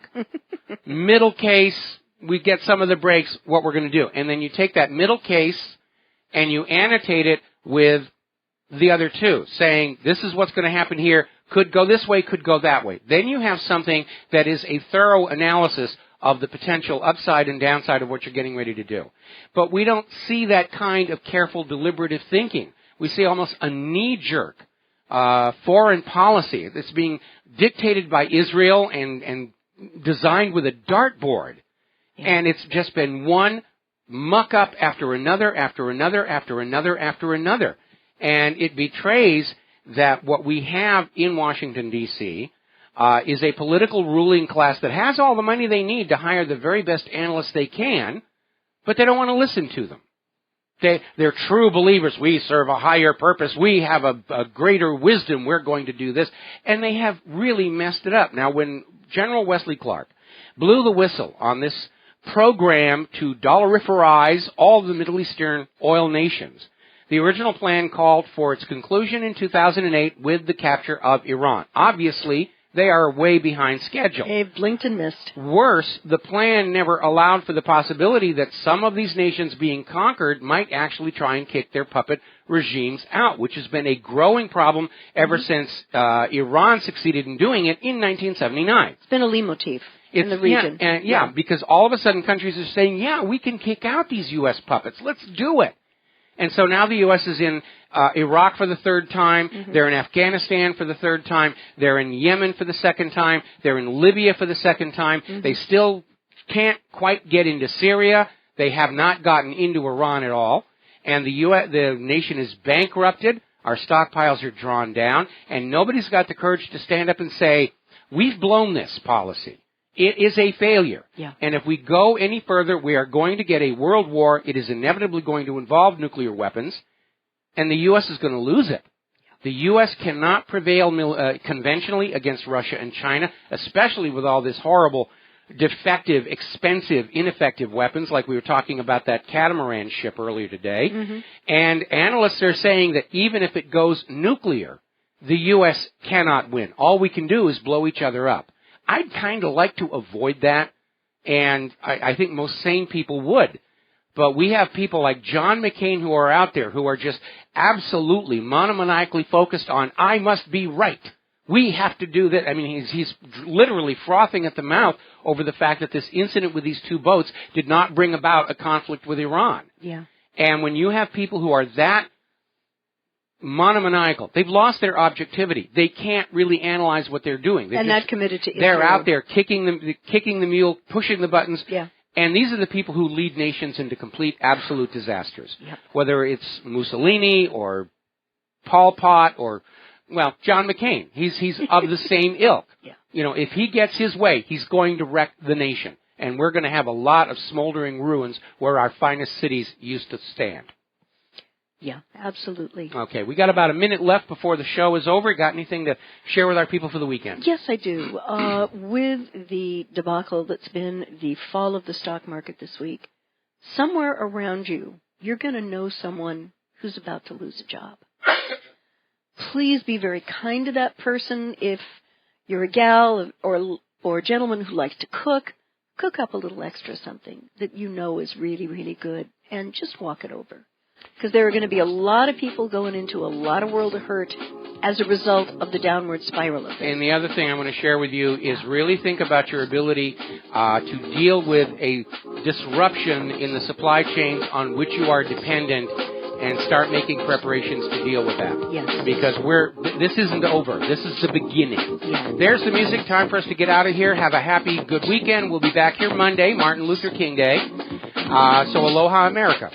Middle case, we get some of the breaks, what we're going to do. And then you take that middle case and you annotate it with the other two, saying this is what's going to happen here, could go this way, could go that way. Then you have something that is a thorough analysis of the potential upside and downside of what you're getting ready to do. But we don't see that kind of careful, deliberative thinking. We see almost a knee-jerk foreign policy that's being dictated by Israel and designed with a dartboard. And it's just been one muck-up after another, after another, after another, after another. And it betrays that what we have in Washington, D.C., is a political ruling class that has all the money they need to hire the very best analysts they can, but they don't want to listen to them. They're true believers. We serve a higher purpose. We have a greater wisdom. We're going to do this. And they have really messed it up. Now, when General Wesley Clark blew the whistle on this program to dollarifierize all the Middle Eastern oil nations, the original plan called for its conclusion in 2008 with the capture of Iran. Obviously, they are way behind schedule. They've blinked and missed. Worse, the plan never allowed for the possibility that some of these nations being conquered might actually try and kick their puppet regimes out, which has been a growing problem ever since Iran succeeded in doing it in 1979. It's been a leitmotif in the region. Because all of a sudden countries are saying, we can kick out these U.S. puppets. Let's do it. And so now the U.S. is in Iraq for the third time. They're in Afghanistan for the third time. They're in Yemen for the second time. They're in Libya for the second time. They still can't quite get into Syria. They have not gotten into Iran at all. And the nation is bankrupted. Our stockpiles are drawn down. And nobody's got the courage to stand up and say, we've blown this policy. It is a failure. Yeah. And if we go any further, we are going to get a world war. It is inevitably going to involve nuclear weapons, and the U.S. is going to lose it. The U.S. cannot prevail conventionally against Russia and China, especially with all this horrible, defective, expensive, ineffective weapons, like we were talking about that catamaran ship earlier today. And analysts are saying that even if it goes nuclear, the U.S. cannot win. All we can do is blow each other up. I'd kind of like to avoid that, and I think most sane people would. But we have people like John McCain who are out there who are just absolutely monomaniacally focused on, I must be right. We have to do that. I mean, he's literally frothing at the mouth over the fact that this incident with these two boats did not bring about a conflict with Iran. Yeah. And when you have people who are that monomaniacal, they've lost their objectivity. They can't really analyze what they're doing. They're not committed to Israel. They're out there kicking the mule, pushing the buttons. Yeah. And these are the people who lead nations into complete, absolute disasters. Yep. Whether it's Mussolini or Pol Pot or, well, John McCain. He's of the same ilk. Yeah. You know, if he gets his way, he's going to wreck the nation. And we're going to have a lot of smoldering ruins where our finest cities used to stand. Yeah, absolutely. Okay, we got about a minute left before the show is over. Got anything to share with our people for the weekend? Yes, I do. With the debacle that's been the fall of the stock market this week, somewhere around you, you're going to know someone who's about to lose a job. Please be very kind to that person. If you're a gal or a gentleman who likes to cook up a little extra something that you know is really, really good, and just walk it over. Because there are going to be a lot of people going into a lot of world of hurt as a result of the downward spiral of this. And the other thing I want to share with you is really think about your ability to deal with a disruption in the supply chains on which you are dependent and start making preparations to deal with that. Yes. Because this isn't over. This is the beginning. Yes. There's the music. Time for us to get out of here. Have a happy, good weekend. We'll be back here Monday, Martin Luther King Day. So aloha, America.